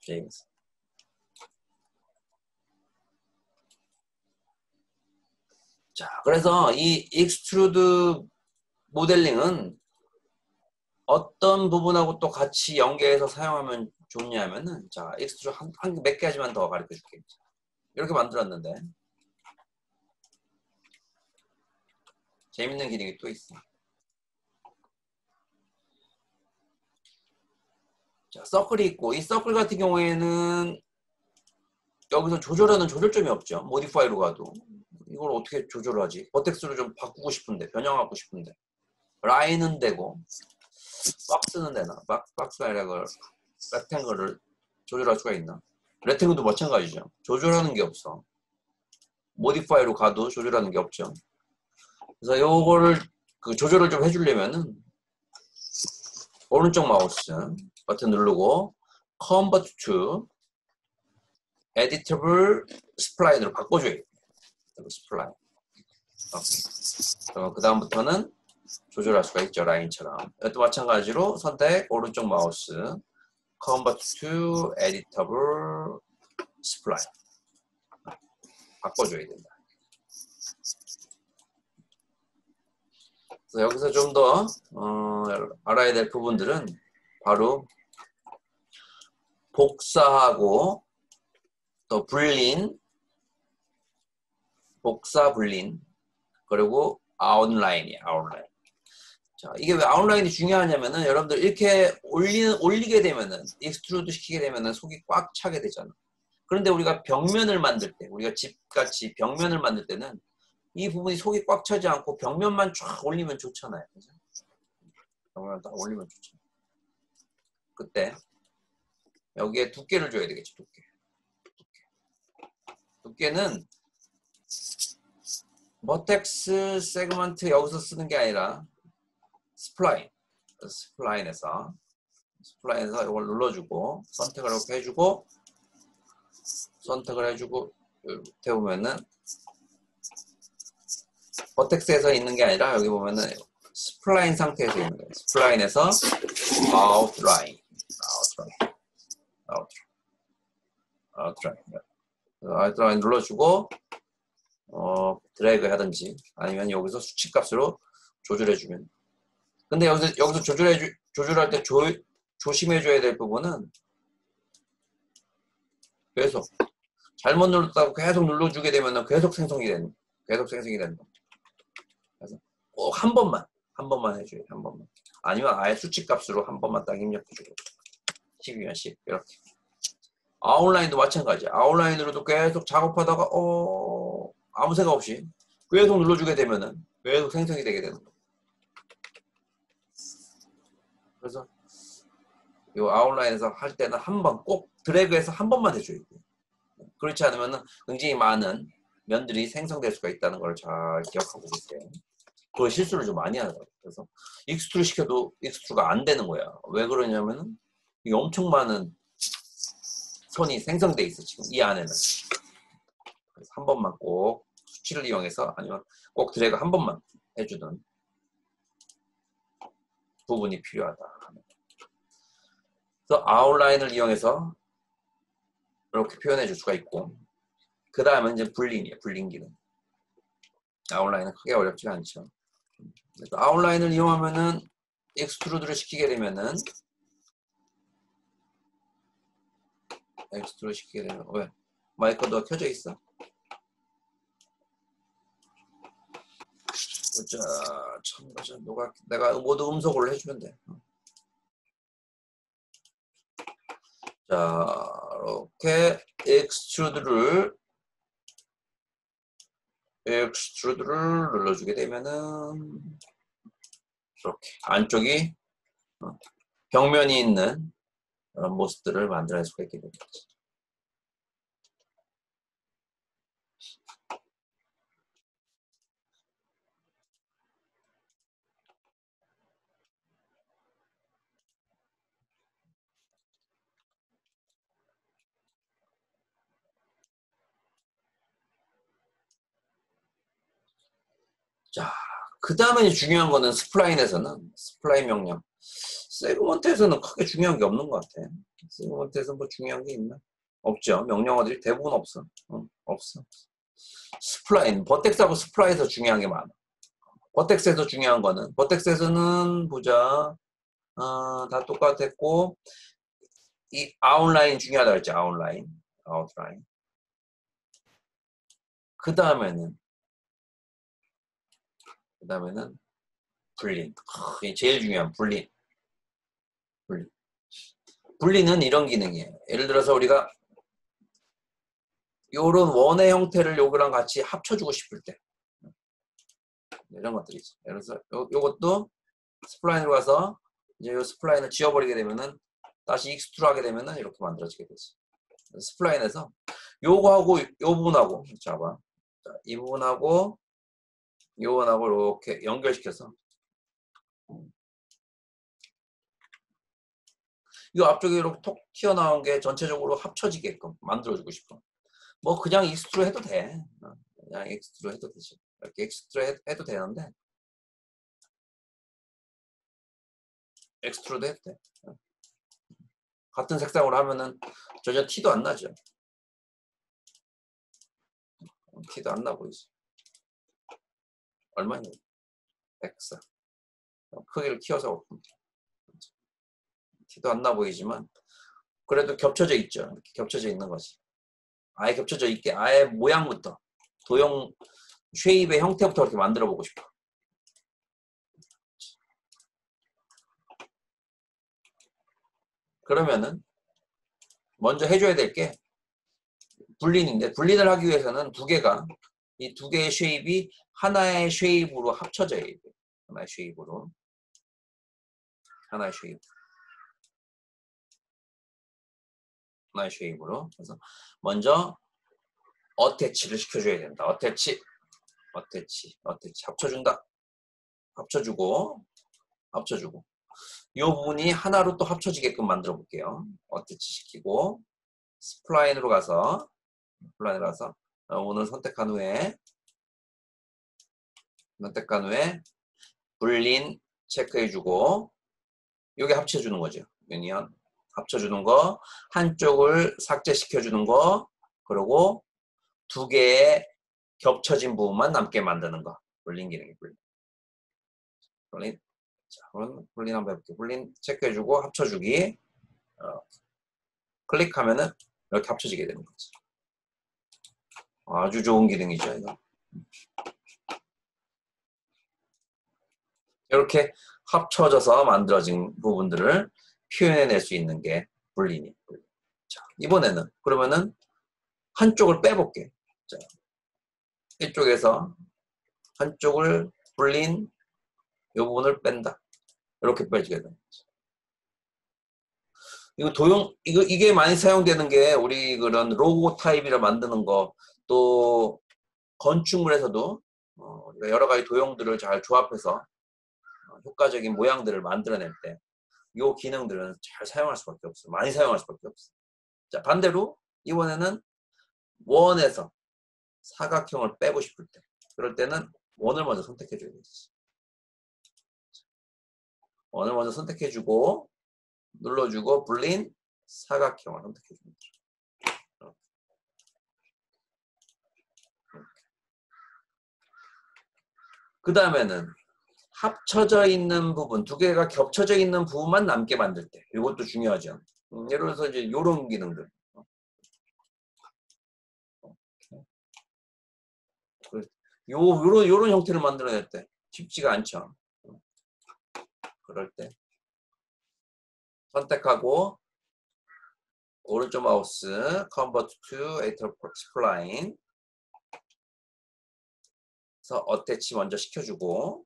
쉐입에서. 자, 그래서 이 익스트루드 모델링은 어떤 부분하고 또 같이 연계해서 사용하면 좋냐면은 자, 익스트루드 몇 가지만 더 가르쳐 줄게요. 이렇게 만들었는데 재밌는 기능이 또 있어. 자, 서클이 있고 이 서클 같은 경우에는 여기서 조절하는 조절점이 없죠. 모디파이로 가도 이걸 어떻게 조절하지? 버텍스로 좀 바꾸고 싶은데 변형하고 싶은데 라인은 되고 박스는 되나? 박스가 아니라 그 렉탱글을 조절할 수가 있나? 렉탱글도 마찬가지죠. 조절하는 게 없어. 모디파이로 가도 조절하는 게 없죠. 그래서 요거를 그 조절을 좀 해주려면은 오른쪽 마우스 버튼 누르고 Convert to Editable Spline으로 바꿔줘야 돼요. 스플라인. 그 다음부터는 조절할 수가 있죠. 라인처럼. 이것도 마찬가지로 선택 오른쪽 마우스 Convert to Editable Spline 바꿔줘야 된다. 그래서 여기서 좀 더 알아야 될 부분들은 바로 복사하고 또 불린 복사 불린 그리고 아웃라인이야. 아웃라인. 자, 이게 왜 아웃라인이 중요하냐면은 여러분들 이렇게 올리게 되면은 익스트루드 시키게 되면은 속이 꽉 차게 되잖아. 그런데 우리가 벽면을 만들 때 우리가 집같이 벽면을 만들 때는 이 부분이 속이 꽉 차지 않고 벽면만 쫙 올리면 좋잖아요. 그죠? 벽면 딱 올리면 좋잖아요. 그때 여기에 두께를 줘야 되겠지. 두께는 버텍스 세그먼트 여기서 쓰는 게 아니라 스플라인에서 이걸 눌러주고 선택을 이렇게 해주고 이렇게 보면은 버텍스에서 있는 게 아니라 여기 보면은 스플라인 상태에서 있는 거예요. 스플라인에서 아웃라인 눌러주고 드래그 하든지 아니면 여기서 수치값으로 조절해주면. 근데 여기서 조절할 때 조심해줘야 될 부분은 계속 잘못 눌렀다고 계속 눌러주게 되면 계속 생성이 된다. 그래서 꼭 한 번만 해줘요. 한 번만. 아니면 아예 수치값으로 한 번만 딱 입력해주고 10이면 10 이렇게. 아웃라인도 마찬가지야. 아웃라인으로도 계속 작업하다가 아무 생각 없이 계속 눌러주게 되면은 계속 생성이 되게 되는 거예요. 그래서 이 아웃라인에서 할 때는 한 번 꼭 드래그해서 한 번만 해줘야 돼요. 그렇지 않으면 굉장히 많은 면들이 생성될 수가 있다는 걸 잘 기억하고 계세요. 그 실수를 좀 많이 하더라고요. 그래서 익스트루 시켜도 익스트루가 안 되는 거야. 왜 그러냐면은 이게 엄청 많은 선이 생성돼 있어 지금 이 안에는. 그래서 한 번만 꼭 수치를 이용해서 아니면 꼭 드래그 한 번만 해주던 부분이 필요하다. 그래서 아웃라인을 이용해서 이렇게 표현해 줄 수가 있고, 그 다음은 이제 불린이에요. 불린 기능. 아웃라인은 크게 어렵지가 않죠. 그래서 아웃라인을 이용하면은 엑스트루드를 시키게 되면은 왜? 마이크가 켜져 있어? 자, 참고자 내가 모두 음속으로 해주면 돼. 자, 이렇게 엑스트루드를 눌러주게 되면은 이렇게 안쪽이 벽면이 있는 그런 모습들을 만들어낼 수가 있게 됩니다. 자, 그 다음에 중요한 거는 스플라인 명령. 세그먼트에서는 크게 중요한 게 없는 것 같아. 세그먼트에서 뭐 중요한 게 있나? 없죠. 명령어들이 대부분 없어. 없어. 버텍스하고 스플라인에서 중요한 게 많아. 버텍스에서 중요한 거는, 버텍스에서는 보자. 다 똑같았고, 이 아웃라인 중요하다 그랬지, 아웃라인. 그 다음에는 불린. 제일 중요한 불린. 분리는 이런 기능이에요. 예를 들어서 우리가 이런 원의 형태를 요거랑 같이 합쳐주고 싶을 때 이런 것들이죠. 예를 들어서 요것도 스플라인으로 가서 이제 요 스플라인을 지워버리게 되면은 다시 익스트루 하게 되면은 이렇게 만들어지게 되지. 스플라인에서 요거하고 요 부분하고 잡아. 자, 이 부분하고 요거하고 이렇게 연결시켜서 이 앞쪽에 이렇게 톡 튀어나온 게 전체적으로 합쳐지게끔 만들어주고 싶어. 뭐 그냥 익스트루 해도 돼. 그냥 익스트루 해도 되지. 이렇게 익스트루 해도 되는데 엑스트루드 해도 돼. 같은 색상으로 하면은 전혀 티도 안 나죠. 티도 안 나 보이지. 얼마냐? 104. 크기를 키워서 티도 안 나 보이지만 그래도 겹쳐져 있죠. 이렇게 겹쳐져 있는 거지. 아예 겹쳐져 있게 아예 모양부터 도형 쉐입의 형태부터 이렇게 만들어 보고 싶어. 그러면은 먼저 해줘야 될 게 분린인데 분린을 하기 위해서는 이 두 개의 쉐입이 하나의 쉐입으로 합쳐져야 돼. 하나의 쉐입으로. 하나의 쉐입으로. 그래서 먼저 어태치를 시켜줘야 된다. 어태치 합쳐준다. 합쳐주고 이 부분이 하나로 또 합쳐지게끔 만들어 볼게요. 어태치 시키고 스플라인으로 가서 오늘 선택한 후에 불린 체크해주고 요게 합쳐주는 거죠. 유니언 합쳐주는 거, 한쪽을 삭제시켜주는 거, 그리고 두 개의 겹쳐진 부분만 남게 만드는 거. 불린 기능이 불린. 자, 그럼 불린 한번 해볼게요. 불린 체크해주고 합쳐주기. 클릭하면은 이렇게 합쳐지게 되는 거지. 아주 좋은 기능이죠, 이거. 이렇게 합쳐져서 만들어진 부분들을 표현해낼 수 있는 게 불린이. 자, 이번에는 그러면은 한쪽을 빼볼게. 자, 이쪽에서 한쪽을 불린 이 부분을 뺀다. 이렇게 빼지게 되는 거죠. 이게 많이 사용되는 게 우리 그런 로고 타입이라 만드는 거, 또 건축물에서도 여러 가지 도형들을 잘 조합해서 효과적인 모양들을 만들어낼 때 이 기능들은 잘 사용할 수밖에 없어. 많이 사용할 수밖에 없어. 자, 반대로 이번에는 원에서 사각형을 빼고 싶을 때, 그럴 때는 원을 먼저 선택해 줘야겠지. 원을 먼저 선택해주고 눌러주고 불린 사각형을 선택해줍니다. 그 다음에는 합쳐져 있는 부분, 두 개가 겹쳐져 있는 부분만 남게 만들 때, 이것도 중요하죠. 예를 들어서 이제 이런 기능들. 요런 형태를 만들어낼 때 쉽지가 않죠. 그럴 때 선택하고 오른쪽 마우스 Convert to Spline 그래서 어태치 먼저 시켜주고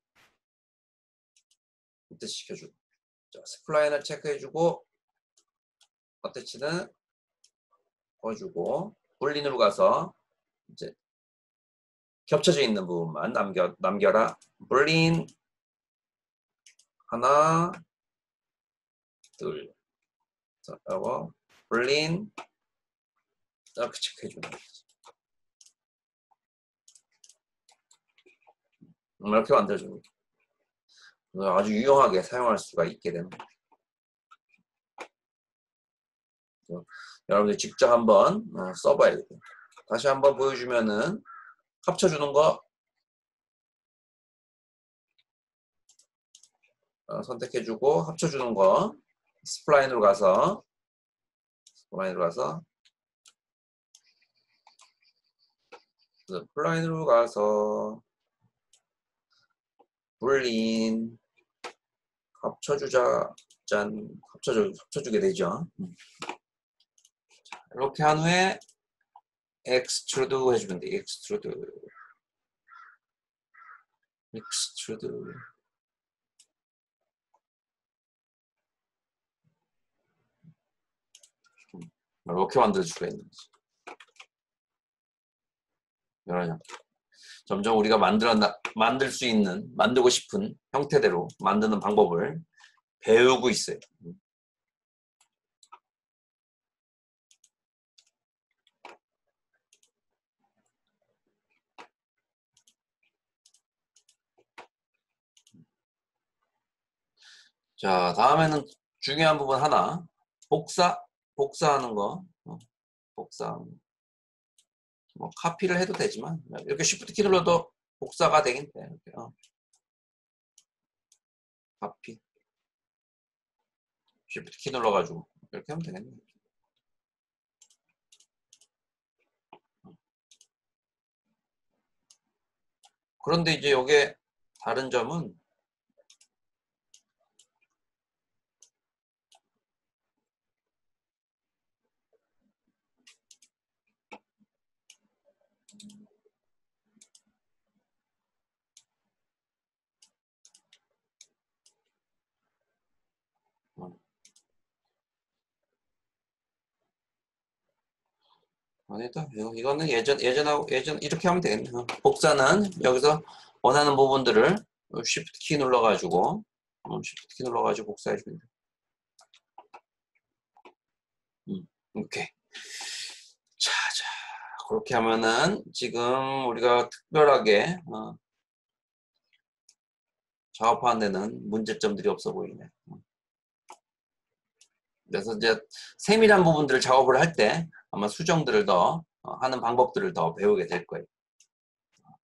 자, 스플라인을 체크해주고 어태치는 꺼주고 불린으로 가서 이제 겹쳐져 있는 부분만 남겨라. 불린 하나 둘 하고 불린 이렇게 체크해주는 거지. 이렇게 만들어주는 거지. 아주 유용하게 사용할 수가 있게 되는 거죠. 여러분들 직접 한번 써봐야 돼요. 다시 한번 보여주면은 합쳐주는 거 선택해주고 합쳐주는 거 스플라인으로 가서 불린 합쳐주자 짠 합쳐주게 되죠. 이렇게 한 후에 extrude 해주면 돼. extrude 이렇게 만들 수가 있는 거지. 이런 점점 우리가 만들 수 있는 만들고 싶은 형태대로 만드는 방법을 배우고 있어요. 자, 다음에는 중요한 부분 하나. 복사하는 거. 복사. 뭐 카피를 해도 되지만 이렇게 Shift 키 눌러도 복사가 되긴 돼. 이렇게. 카피. Shift 키 눌러가지고 이렇게 하면 되겠네. 그런데 이제 이게 다른 점은 아니다. 이거는 예전 이렇게 하면 되겠네. 복사는 여기서 원하는 부분들을 Shift 키 눌러가지고 Shift 키 눌러가지고 복사해 주면 돼. 오케이. 자, 그렇게 하면은 지금 우리가 특별하게 작업하는 데는 문제점들이 없어 보이네. 그래서 이제 세밀한 부분들을 작업을 할 때 아마 수정들을 더 하는 방법들을 더 배우게 될 거예요.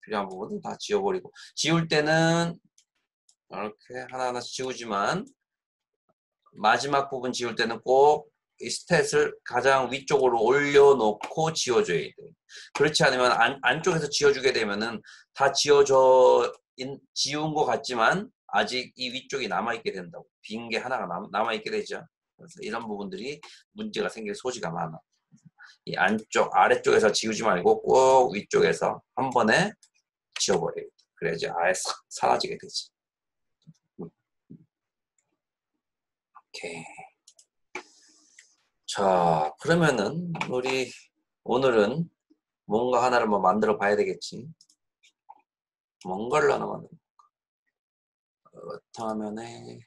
필요한 부분은 다 지워버리고, 지울 때는 이렇게 하나하나씩 지우지만 마지막 부분 지울 때는 꼭 이 스탯을 가장 위쪽으로 올려놓고 지워줘야 돼요. 그렇지 않으면 안쪽에서 지워주게 되면은 다 지운 것 같지만 아직 이 위쪽이 남아있게 된다고. 빈 게 하나가 남아있게 되죠. 그래서 이런 부분들이 문제가 생길 소지가 많아. 이 아래쪽에서 지우지 말고 꼭 위쪽에서 한 번에 지워버려요. 그래야지 아예 사라지게 되지. 오케이. 자, 그러면은 우리 오늘은 뭔가 하나를 뭐 만들어 봐야 되겠지. 뭔가를 하나 만들어 볼까? 그렇다면에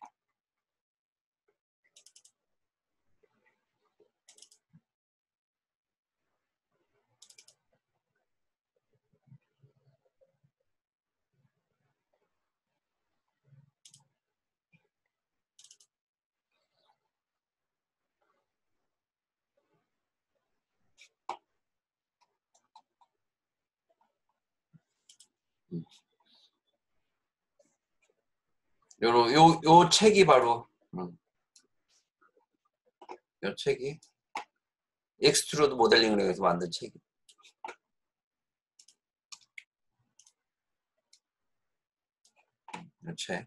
요 책이 바로 요 책이 엑스트루드 모델링을 해서 만든 책이. 요 책.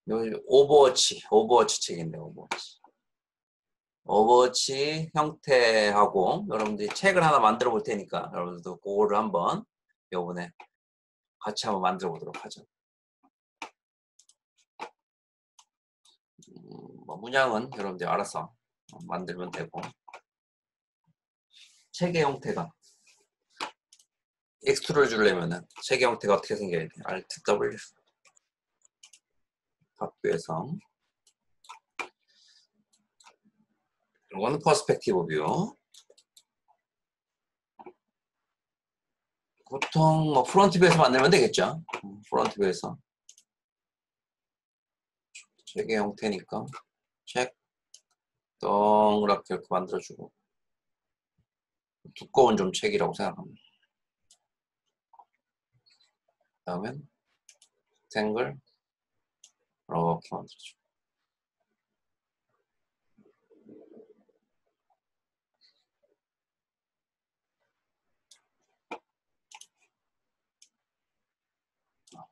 요 오버워치 책인데, 오버워치 형태하고 여러분들이 책을 하나 만들어 볼 테니까 여러분들도 그거를 한번 요번에 같이 한번 만들어 보도록 하죠. 뭐 문양은 여러분들이 알아서 만들면 되고, 책의 형태가 엑스트루를 주려면은 책의 형태가 어떻게 생겨야 돼? Alt W 탑뷰에서 이거는 퍼스펙티브 뷰. 보통 뭐 프론트 뷰에서 만들면 되겠죠. 프론트 뷰에서 책의 형태니까 책 동그랗게 이렇게 만들어주고, 두꺼운 좀 책이라고 생각합니다. 그다음엔 탱글 이렇게 만들어주고,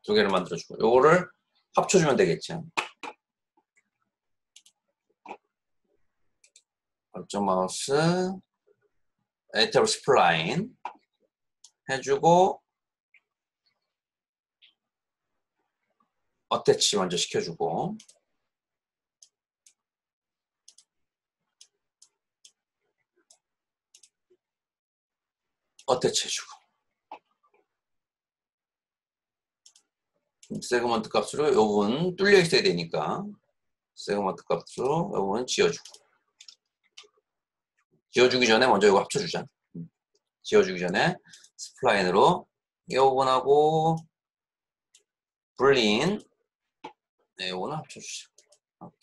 두 개를 만들어주고, 요거를 합쳐주면 되겠죠. 오른쪽 마우스 에디터 스플라인 해주고 어태치 먼저 시켜주고, 어태치 해주고, 세그먼트 값으로 요 부분 뚫려 있어야 되니까 세그먼트 값으로 요 부분 지워주고, 지워주기 전에 먼저 이거 합쳐주자. 지워주기 전에 스플라인으로 이 부분하고 불린 이거는 합쳐주자. 이렇게.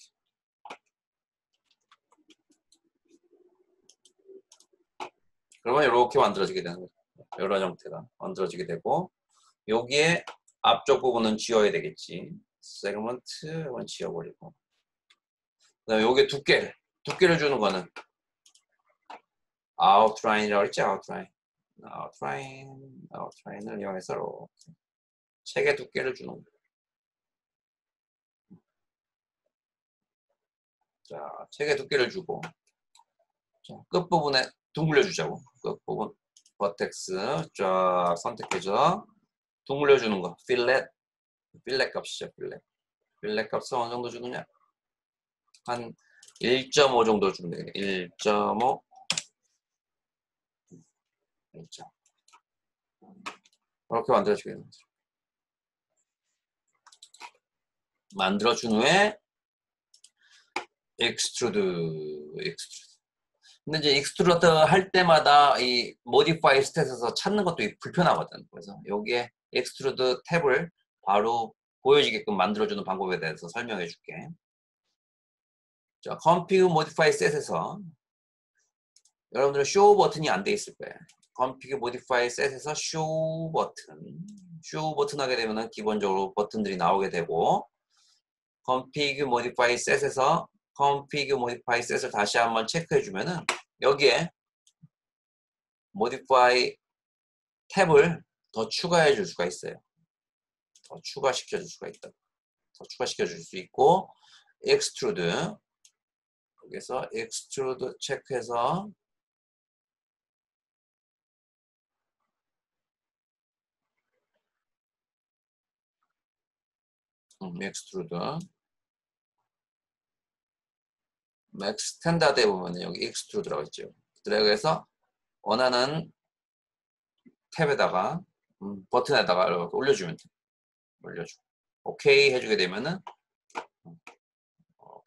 그러면 이렇게 만들어지게 되는 거죠. 이런 형태가 만들어지게 되고, 여기에 앞쪽 부분은 지워야 되겠지. 세그먼트 이건 지워버리고, 그다음에 여기 두께를 주는 거는 아웃라인이라고 했지. 아웃라인을 이용해서 이렇게 책의 두께를 주는 거예요. 자, 책의 두께를 주고, 자, 끝부분에 둥글려 주자고. 끝부분 버텍스 쫙 선택해서 둥글려 주는 거. 필렛 값이죠. 필렛 값은 어느 정도 주느냐, 한 1.5 정도 주면 되겠네. 1.5. 1.5. 이렇게 만들어주겠네. 만들어준 후에 익스트루드. 근데 이제 익스트루드 할 때마다 이 모디파이 스탯에서 찾는 것도 불편하거든. 그래서 여기에 익스트루드 탭을 바로 보여지게끔 만들어주는 방법에 대해서 설명해 줄게. 자, config modify set에서 여러분들은 show 버튼이 안 돼 있을 거예요. config modify set에서 show 버튼 하게 되면은 기본적으로 버튼들이 나오게 되고, config modify set에서 config modify set을 다시 한번 체크해 주면은 여기에 modify 탭을 더 추가해 줄 수가 있어요. 더 추가시켜 줄 수가 있다. 더 추가시켜 줄 수 있고, extrude 여기서 extrude 체크해서 extrude max 스탠다드에 보면 여기 extrude라고 있죠. 드래그해서 원하는 탭에다가 버튼에다가 이렇게 올려주면 돼. 올려주고 오케이 해주게 되면은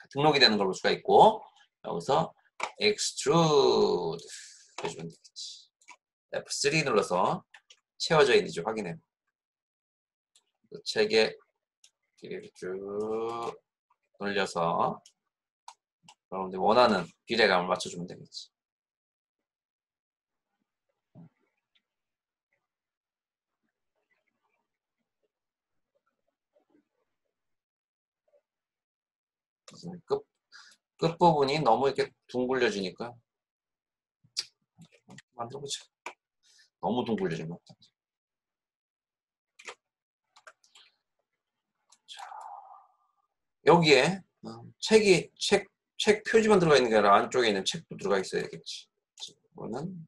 등록이 되는 걸 볼 수가 있고, 여기서 extrude 해주면 되겠지. F3 눌러서 채워져 있는지 확인해. 책에 길이를 쭉 돌려서 여러분들 원하는 비례감을 맞춰주면 되겠지. 끝부분이 너무 이렇게 둥글려지니까 만들어보자. 너무 둥글려진 것 같다. 여기에 책 표지만 들어가 있는 게 아니라 안쪽에 있는 책도 들어가 있어야 되겠지. 이거는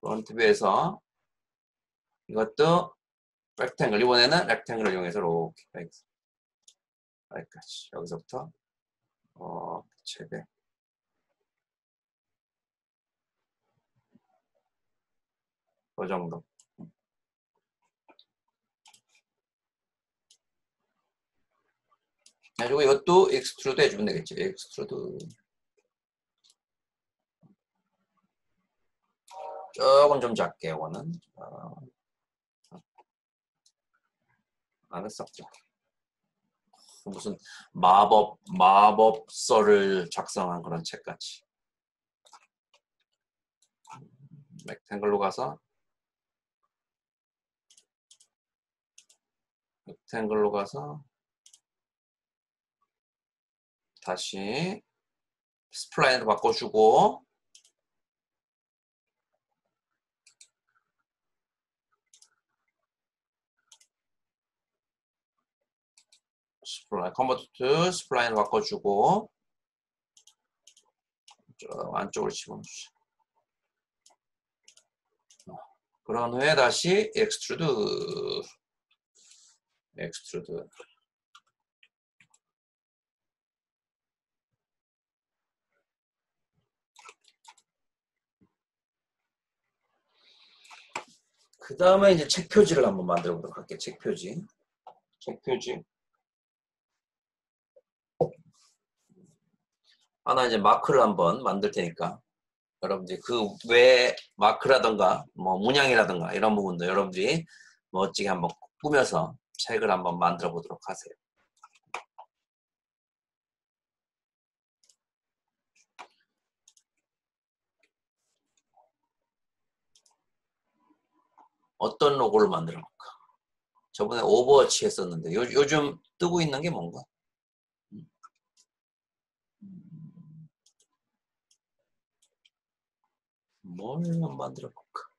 프론트 뷰에서 이것도 렉탱글, 이번에는 렉탱글을 이용해서 이렇게 여기까지 여기서부터 책에 그 정도. 그리고 이것도 익스트루드 해주면 되겠지. 익스트루드 조금 좀 작게 이거는 알았어. 무슨 마법서를 작성한 그런 책같이. 렉탱글로 가서 다시 스플라인으로 바꿔주고, 컨버트 투 스플라인으로 바꿔주고, 안쪽으로 집어넣자. 그런 후에 다시 익스트루드. 그 다음에 이제 책 표지를 한번 만들어 보도록 할게요. 책 표지. 하나 이제 마크를 한번 만들 테니까 여러분들이 그 외 마크라던가 뭐 문양이라던가 이런 부분도 여러분들이 멋지게 한번 꾸며서 책을 한번 만들어 보도록 하세요. 어떤 로고를 만들어 볼까? 저번에 오버워치 했었는데 요즘 뜨고 있는 게 뭔가? 뭘 만들어 볼까?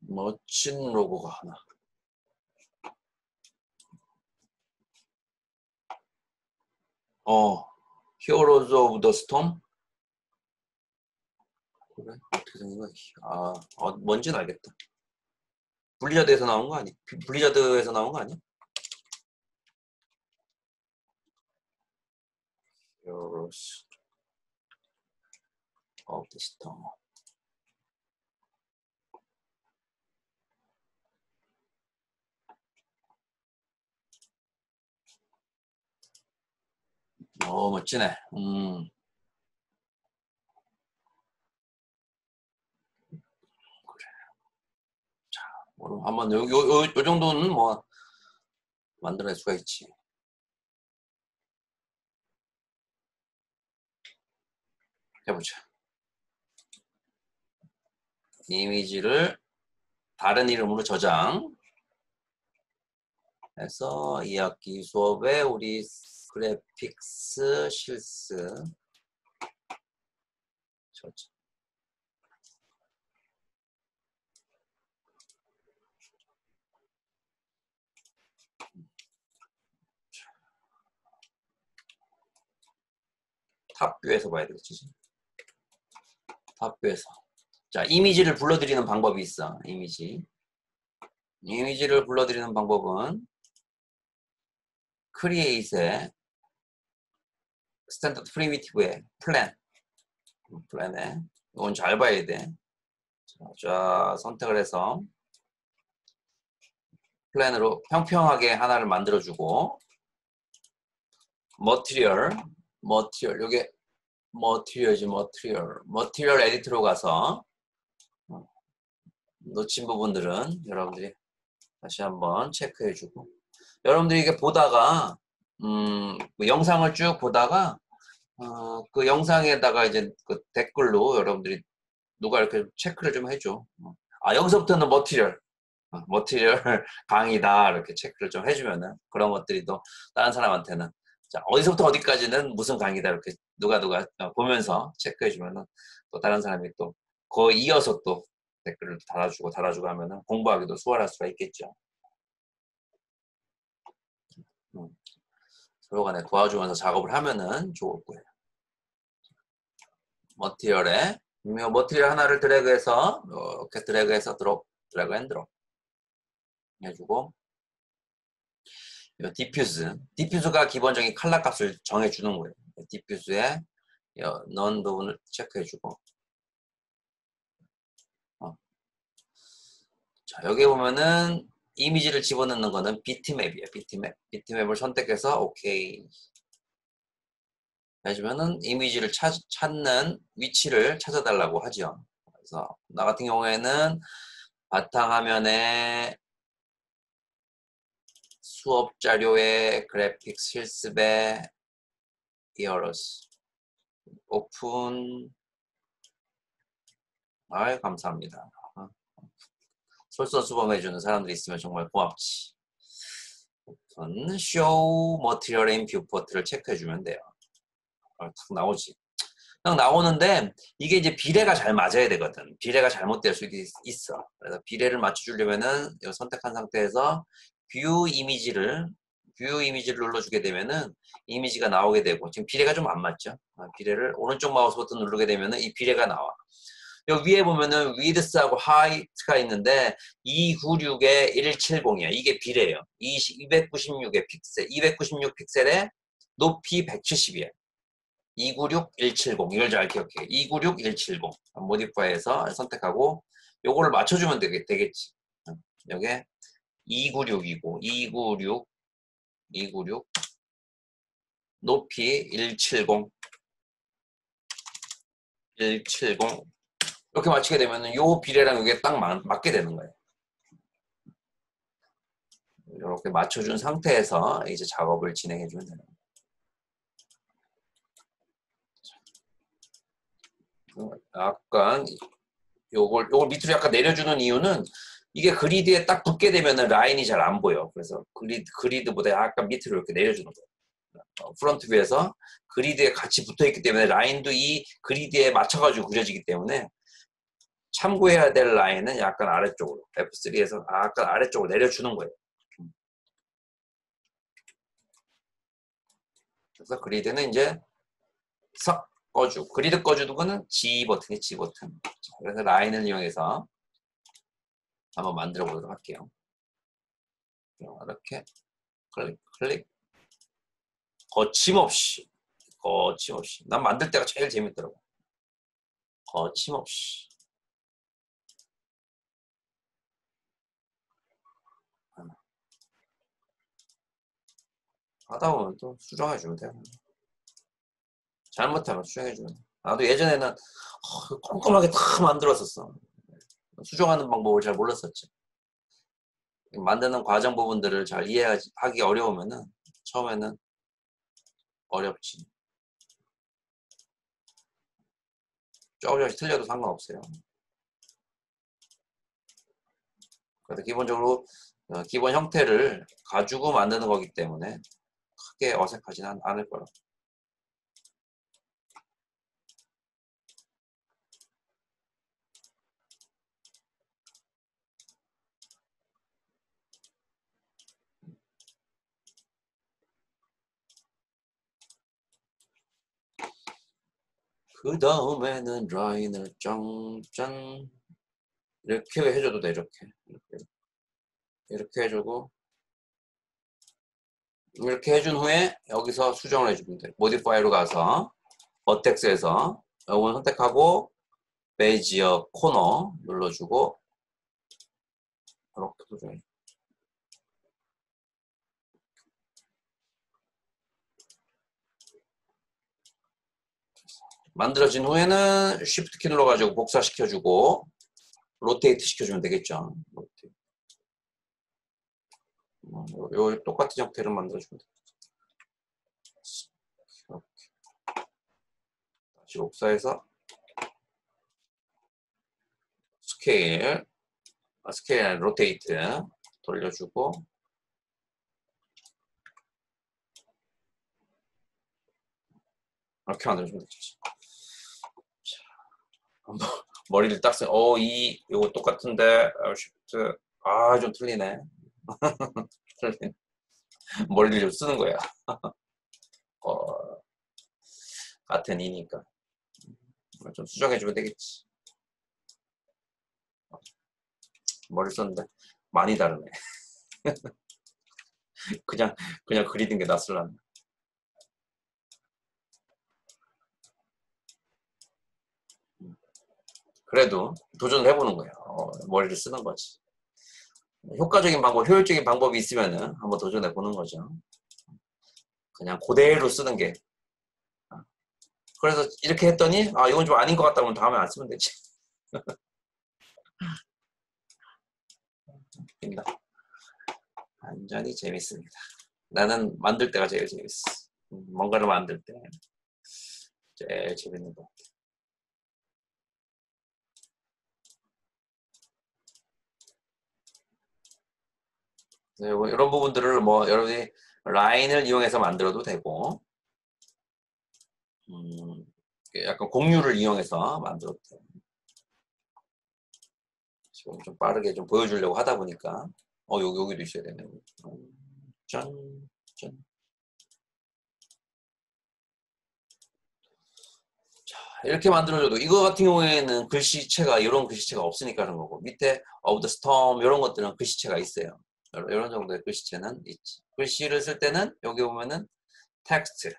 멋진 로고가 하나. 히어로즈 오브 더 스톰? 그래? 어떻게 생긴 거야? 뭔지는 알겠다. 블리자드에서 나온 거 아니야? 블리자드에서 나온 거 아니야? Heroes of the Storm. 멋지네. 그래. 자, 한번 요 정도는 뭐 만들어낼 수가 있지. 해보자. 이미지를 다른 이름으로 저장. 해서 2학기 수업에 우리 그래픽스 실습 저장. 탑뷰에서 봐야 되겠지. 탑뷰에서. 자, 이미지를 불러들이는 방법이 있어. 이미지를 불러들이는 방법은 크리에이트의 스탠더드 프리미티브의 플랜에 이건 잘 봐야 돼. 자, 선택을 해서 플랜으로 평평하게 하나를 만들어주고 머티리얼 요게 머티리얼 에디터로 가서 놓친 부분들은 여러분들이 다시 한번 체크해주고 여러분들이 이게 보다가 영상을 쭉 보다가 그 영상에다가 이제 그 댓글로 여러분들이 누가 이렇게 체크를 좀 해줘. 여기서부터는 머티리얼 강의다 이렇게 체크를 좀 해주면은 그런 것들이 또 다른 사람한테는 자 어디서부터 어디까지는 무슨 강의다 이렇게 누가 보면서 체크해주면은 또 다른 사람이 또 그 이어서 또 댓글을 달아주고 하면은 공부하기도 수월할 수가 있겠죠. 서로 간에 도와주면서 작업을 하면은 좋을 거예요. 머티리얼 하나를 드래그해서 이렇게 드래그해서 드래그 앤 드롭 해주고 디퓨즈가 기본적인 컬러 값을 정해주는 거예요. 디퓨즈에 넣은 부분을 체크해주고 자 여기 보면은 이미지를 집어넣는 거는 비트맵이에요. 비트맵을 선택해서 오케이 해주면은 이미지를 찾는 위치를 찾아달라고 하죠. 그래서 나 같은 경우에는 바탕화면에 수업 자료에 그래픽 실습에 히어로스 오픈 감사합니다. 솔선수범해주는 사람들이 있으면 정말 고맙지. 오픈 show material in viewport를 체크해주면 돼요. 딱 나오지. 딱 나오는데 이게 이제 비례가 잘 맞아야 되거든. 비례가 잘못될 수 있어. 그래서 비례를 맞춰주려면은 선택한 상태에서 뷰 이미지를 눌러주게 되면은 이미지가 나오게 되고 지금 비례가 좀 안 맞죠? 비례를 오른쪽 마우스 버튼 누르게 되면은 이 비례가 나와. 여기 위에 보면은 width하고 height가 있는데 296에 170이야. 이게 비례예요. 296의 픽셀, 296 픽셀에 높이 170이야. 296, 170 이걸 잘 기억해. 296, 170 모디파이에서 선택하고 요거를 맞춰주면 되겠지. 여기에 296이고 296 높이 170 이렇게 맞추게 되면 요 비례랑 이게 딱 맞게 되는 거예요. 이렇게 맞춰준 상태에서 이제 작업을 진행해 주면 되는 거예요. 약간 요걸 밑으로 약간 내려주는 이유는 이게 그리드에 딱 붙게 되면 라인이 잘 안 보여. 그래서 그리드보다 약간 밑으로 이렇게 내려주는 거예요. 프론트 뷰에서 그리드에 같이 붙어 있기 때문에 라인도 이 그리드에 맞춰가지고 그려지기 때문에 참고해야 될 라인은 약간 아래쪽으로 F3에서 약간 아래쪽으로 내려주는 거예요. 그래서 그리드는 이제 석 꺼주고 그리드 꺼주는 거는 G 버튼이 G 버튼. 그래서 라인을 이용해서 한번 만들어 보도록 할게요. 이렇게 클릭 클릭 거침없이 난 만들 때가 제일 재밌더라고. 거침없이 하다 보면 또 수정해 주면 돼요. 잘못하면 수정해 주면 돼. 나도 예전에는 꼼꼼하게 다 만들었었어. 수정하는 방법을 잘 몰랐었지. 만드는 과정 부분들을 잘 이해하기 어려우면은 처음에는 어렵지. 조금씩 틀려도 상관없어요. 그래서 기본적으로 기본 형태를 가지고 만드는 거기 때문에 크게 어색하지는 않을 거라고. 그 다음에는 라인을 짱짠 이렇게 해줘도 돼. 이렇게 해주고 이렇게 해준 후에 여기서 수정을 해주면 돼. 모디파이로 가서 버텍스에서 이건 선택하고 베이지어 코너 눌러주고 이렇게 수정해. 만들어진 후에는 Shift 키 눌러가지고 복사시켜주고 로테이트 시켜주면 되겠죠. 요 똑같은 형태를 만들어주면 돼. 이렇게. 다시 복사해서 스케일 로테이트 돌려주고 이렇게 만들어주면 되지. 머리를 딱 쓰. 이거 똑같은데 Shift 좀 틀리네. 머리를 좀 쓰는 거야. 같은 이니까 좀 수정해주면 되겠지. 머리 썼는데 많이 다르네. 그냥 그리는 게 낫을라네. 그래도 도전을 해보는 거예요. 머리를 쓰는 거지. 효과적인 방법, 효율적인 방법이 있으면은 한번 도전해 보는 거죠. 그냥 그대로 쓰는 게. 그래서 이렇게 했더니 이건 좀 아닌 것 같다 그러면 다음에 안 쓰면 되지. 완전히 재밌습니다. 나는 만들 때가 제일 재밌어. 뭔가를 만들 때 제일 재밌는 것 같아. 이런 부분들을 여러분이 라인을 이용해서 만들어도 되고 약간 공유를 이용해서 만들어도 돼요. 지금 좀 빠르게 좀 보여주려고 하다 보니까 여기도 있어야 되네. 짠. 자, 이렇게 만들어줘도 이거 같은 경우에는 글씨체가 이런 글씨체가 없으니까 그런 거고 밑에 of the storm 이런 것들은 글씨체가 있어요. 이런 정도의 글씨체는 있지. 글씨를 쓸 때는 여기 보면은 텍스트를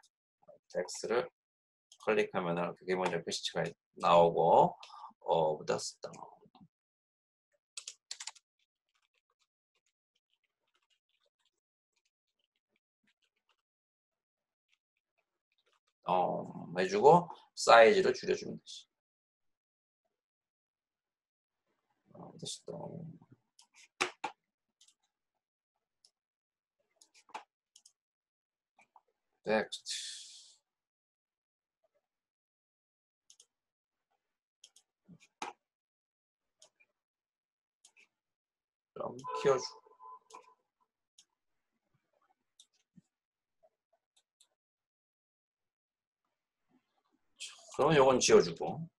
클릭하면 이렇게 기본적인 글씨체가 나오고 of the storm 해주고 사이즈를 줄여주면 되지. 텍스트 좀 키워주고 그러면 요건 지워주고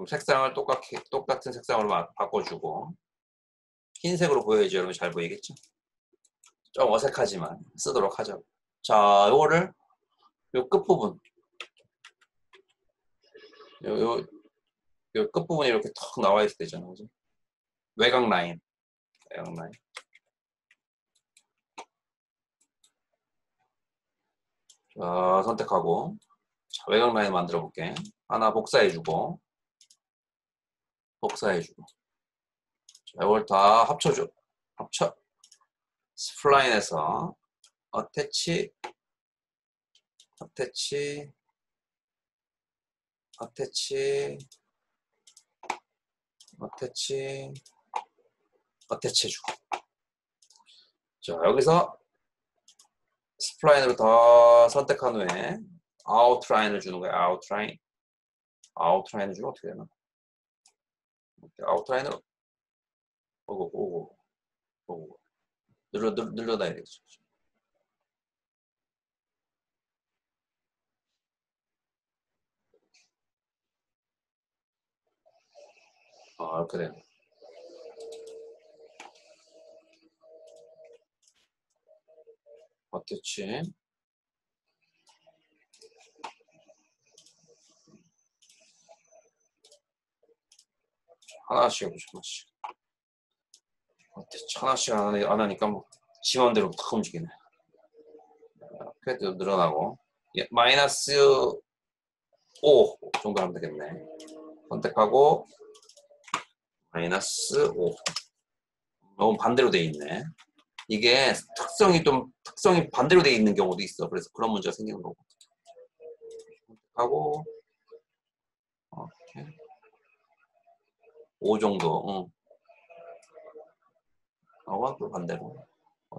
색상을 똑같은 색상으로 바꿔주고 흰색으로 보여야지 여러분 잘 보이겠죠? 좀 어색하지만 쓰도록 하죠. 자, 요거를 요 끝부분 요 끝부분이 이렇게 턱 나와 있을 때잖아요. 그죠? 외곽 라인. 외곽 라인. 자, 선택하고. 자, 외곽 라인 만들어 볼게. 하나 복사해주고. 복사해주고. 자, 이걸 다 합쳐줘. 합쳐. 스플라인에서 어태치, 어태치, 어태치, 어태치, 어태치 해주고. 자, 여기서 스플라인으로 더 선택한 후에 아웃라인을 주는 거야. 아웃라인. 아웃라인을 주면 어떻게 되나? 아웃라인으로 오고 늘려놔야겠죠. 아, 이렇게 되네. 어태치. 하나씩 해보죠. 하나씩. 어태치 하나씩 안 하니까 뭐 지 맘대로 탁 움직이네. 이렇게 늘어나고. 예, 마이너스 5 정도 하면 되겠네. 선택하고 마이너스 5. 너무 반대로 돼 있네. 이게 특성이 반대로 돼 있는 경우도 있어. 그래서 그런 문제가 생기는 거고. 선택하고 이렇게 5 정도. 또 반대로.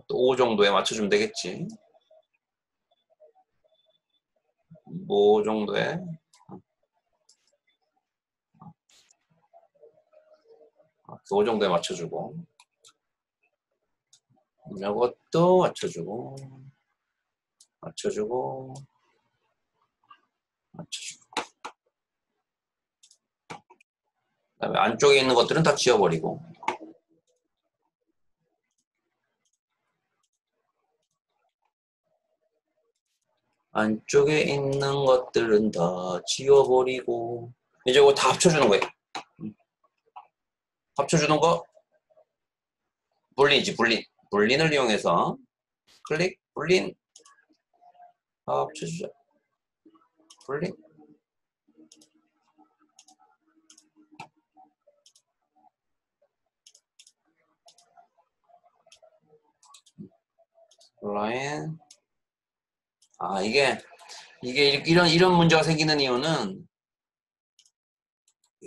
또 5 정도에 맞춰주면 되겠지. 5 정도에. 5 정도에 맞춰주고. 이것도 맞춰주고. 맞춰주고. 맞춰주고. 그다음에 안쪽에 있는 것들은 다 지워버리고. 안쪽에 있는 것들은 다 지워버리고. 이제 이거 다 합쳐주는 거예요. 합쳐주는 거 분리지, 분리. 분린을 이용해서 클릭, 분린. 합쳐주자. 분린. 라인. 이게 이런 문제가 생기는 이유는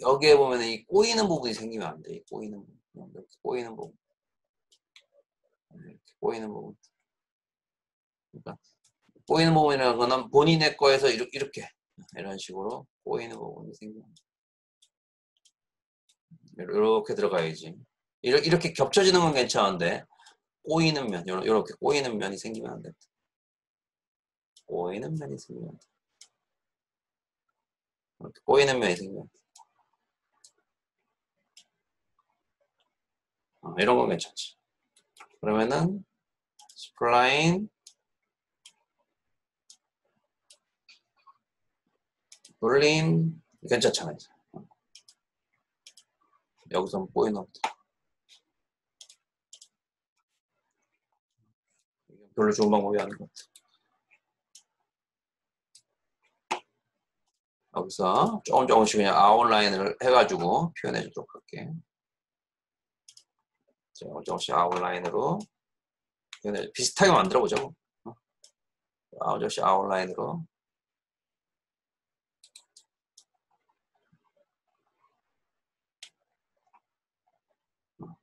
여기에 보면 이 꼬이는 부분이 생기면 안 돼. 꼬이는 부분. 이렇게 꼬이는 부분. 이렇게 꼬이는 부분. 그러니까 꼬이는 부분이라는 거는 본인의 거에서 이렇게 이런 식으로 꼬이는 부분이 생기면 이렇게 들어가야지. 이렇게 겹쳐지는 건 괜찮은데 꼬이는 면, 이렇게 꼬이는 면이 생기면 안 돼. 꼬이는 면이 생기면 안 돼. 이렇게 꼬이는 면이 생기면 안 돼. 이런 건 괜찮지. 그러면은 스플라인 볼린 괜찮잖아요. 여기서 꼬이나 보다. 별로 좋은 방법이 아닌 것 같아. 여기서 조금씩 그냥 아웃라인을 해가지고 표현해 주도록 할게. 조금씩 아웃라인으로 비슷하게 만들어 보자고. 조금씩 아웃라인으로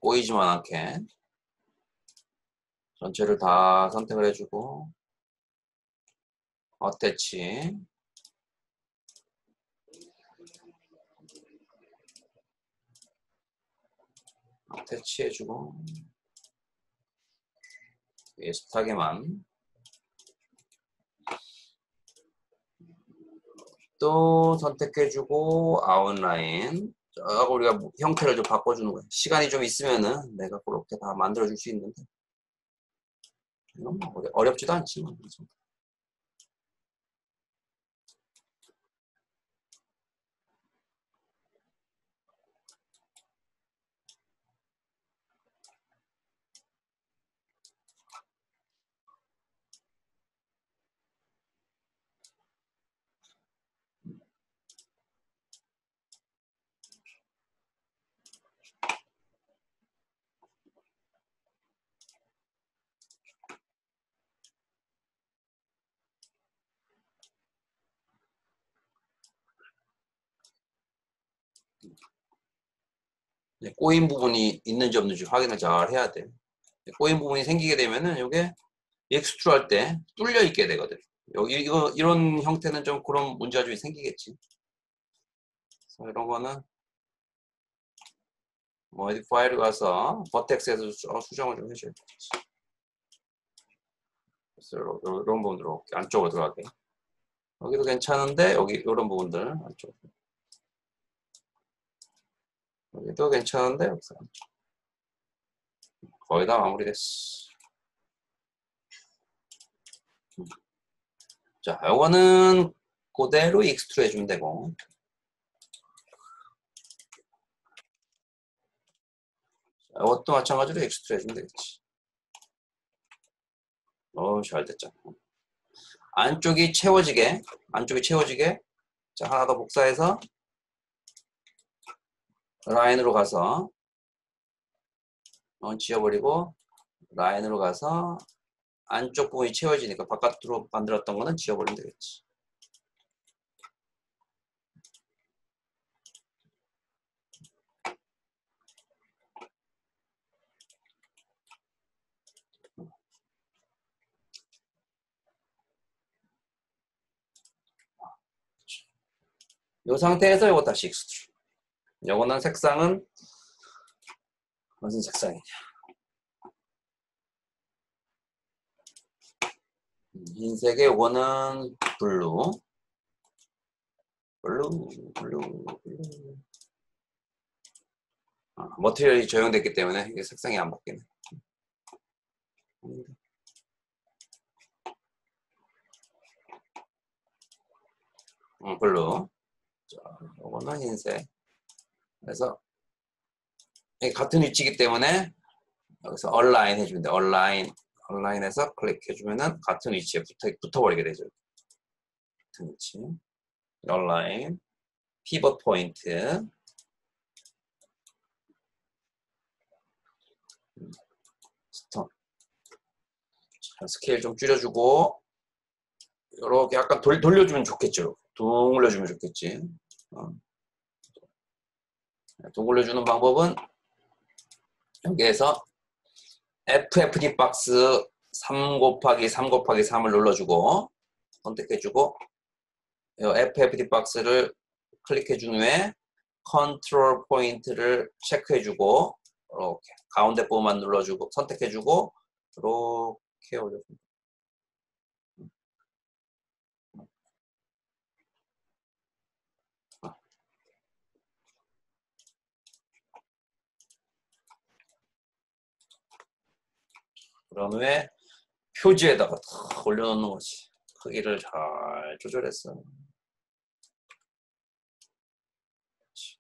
꼬이지만 않게 전체를 다 선택을 해주고 어태치 해주고 비슷하게만 또 선택해주고 아웃라인 우리가 형태를 좀 바꿔주는 거야. 시간이 좀 있으면은 내가 그렇게 다 만들어줄 수 있는데 이건 뭐 어렵지도 않지. 꼬인 부분이 있는지 없는지 확인을 잘 해야 돼. 꼬인 부분이 생기게 되면은 이게 익스트루 할 때 뚫려 있게 되거든. 여기 이런 형태는 좀 그런 문제가 좀 생기겠지. 그래서 이런 거는 뭐 에디 파일을 가서 버텍스에서 수정을 좀 해줘야 되겠지. 그래서 이런 부분으로 안쪽으로 들어가게. 여기도 괜찮은데 여기 이런 부분들 안쪽. 여기도 괜찮은데 여기서 안쪽. 거의 다 마무리됐어. 자, 요거는 그대로 익스트루 해주면 되고. 이것도 마찬가지로 익스트루 해주면 되겠지. 잘 됐죠. 안쪽이 채워지게, 자, 하나 더 복사해서 라인으로 가서 지워버리고 라인으로 가서 안쪽 부분이 채워지니까 바깥으로 만들었던 거는 지워버리면 되겠지. 이 상태에서 이거 다시 익스트루. 이거는 색상은 무슨 색상이냐? 흰색의 이거는 블루. 머티리얼이 적용됐기 때문에 이게 색상이 안 바뀌네. 블루. 자, 이거는 흰색. 그래서 같은 위치이기 때문에 여기서 얼라인 해주면 돼. 얼라인에서 클릭해주면은 같은 위치에 붙어버리게 되죠. 같은 위치. 얼라인, 피벗 포인트, 스톤. 자, 스케일 좀 줄여주고 이렇게 약간 돌려주면 좋겠죠. 동글려주면 좋겠지. 동글려주는 방법은 여기에서 FFD 박스 3 곱하기 3 곱하기 3을 눌러주고 선택해주고 FFD 박스를 클릭해준 후에 컨트롤 포인트를 체크해주고 이렇게 가운데 부분만 눌러주고 선택해주고 이렇게 올려줍니다. 그런 후에 표지에다가 탁 올려놓는 거지. 크기를 잘 조절했어.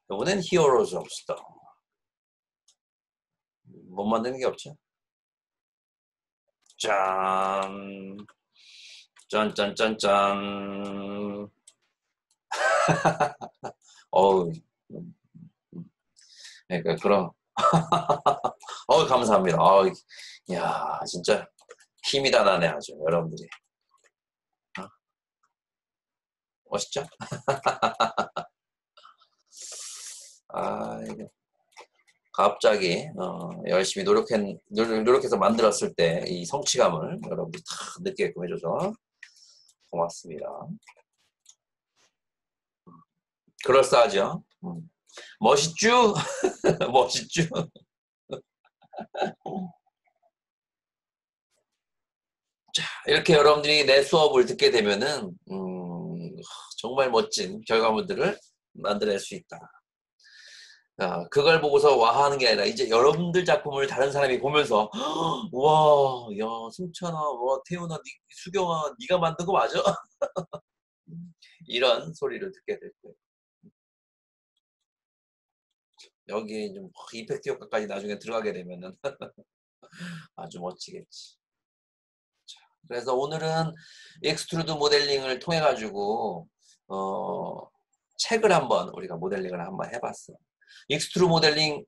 이번엔 히어로즈 없다. 못 만드는 게 없죠. 짠. 짠짠짠짠. 어우. 그러니까 그럼. 감사합니다. 야, 진짜 힘이 다 나네 아주 여러분들이. 멋있죠? 이게 갑자기 열심히 노력해서 만들었을 때 이 성취감을 여러분들이 다 느끼게끔 해줘서 고맙습니다. 그럴싸하죠? 멋있죠? 멋있죠? 자, 이렇게 여러분들이 내 수업을 듣게 되면은 정말 멋진 결과물들을 만들어낼 수 있다. 그걸 보고서 와하는 게 아니라 이제 여러분들 작품을 다른 사람이 보면서 와, 야, 승찬아, 와, 태훈아, 수경아, 네가 만든 거 맞아? 이런 소리를 듣게 될 거예요. 여기에 좀 이펙트 효과까지 나중에 들어가게 되면은 아주 멋지겠지. 자, 그래서 오늘은 익스트루드 모델링을 통해 가지고 책을 한번 우리가 모델링을 한번 해봤어. 익스트루 모델링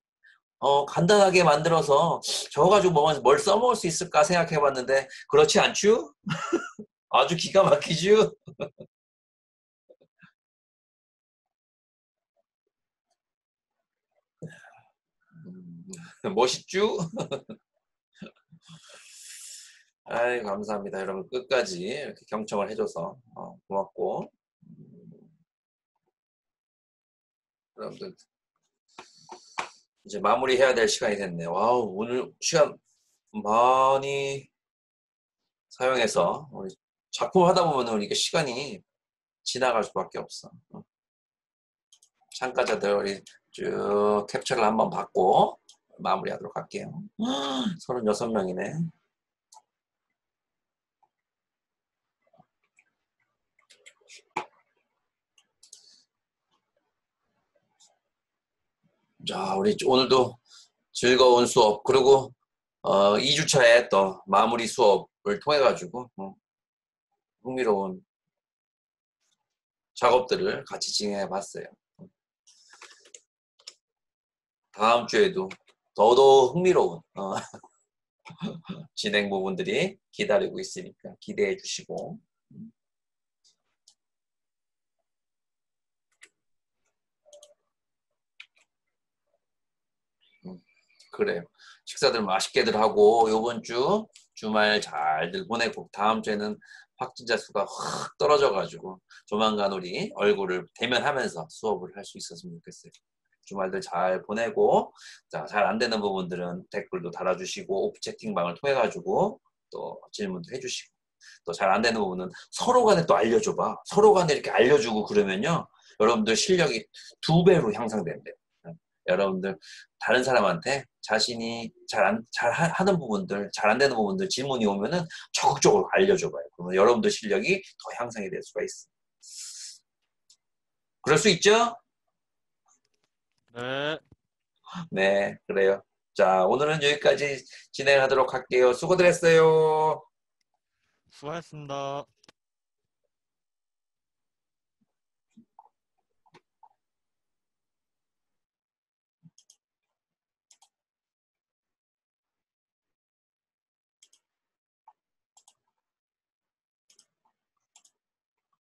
간단하게 만들어서 저거 가지고 뭘 써먹을 수 있을까 생각해봤는데 그렇지 않죠? 아주 기가 막히죠? 멋있죠? 아이, 감사합니다. 여러분 끝까지 이렇게 경청을 해줘서 고맙고. 여러분들 이제 마무리해야 될 시간이 됐네요. 와우, 오늘 시간 많이 사용해서 우리 작품 하다 보면 이게 시간이 지나갈 수밖에 없어. 참가자들 우리 쭉 캡처를 한번 받고 마무리하도록 할게요. 36명이네. 자, 우리 오늘도 즐거운 수업, 그리고 2주차에 또 마무리 수업을 통해 가지고 흥미로운 작업들을 같이 진행해 봤어요. 다음 주에도 더더욱 흥미로운 진행 부분들이 기다리고 있으니까 기대해 주시고. 그래요. 식사들 맛있게들 하고 요번 주 주말 잘들 보내고 다음 주에는 확진자 수가 확 떨어져가지고 조만간 우리 얼굴을 대면하면서 수업을 할 수 있었으면 좋겠어요. 주말들 잘 보내고, 자, 잘 안 되는 부분들은 댓글도 달아주시고 오프 채팅방을 통해 가지고 또 질문도 해주시고, 또 잘 안 되는 부분은 서로 간에 또 알려줘봐. 서로 간에 이렇게 알려주고 그러면요, 여러분들 실력이 2배로 향상된대요. 여러분들 다른 사람한테 자신이 잘 하는 부분들, 잘 안 되는 부분들 질문이 오면은 적극적으로 알려줘봐요. 그러면 여러분들 실력이 더 향상이 될 수가 있어. 그럴 수 있죠?
네.
네, 그래요. 자, 오늘은 여기까지 진행하도록 할게요. 수고들 했어요.
수고하셨습니다.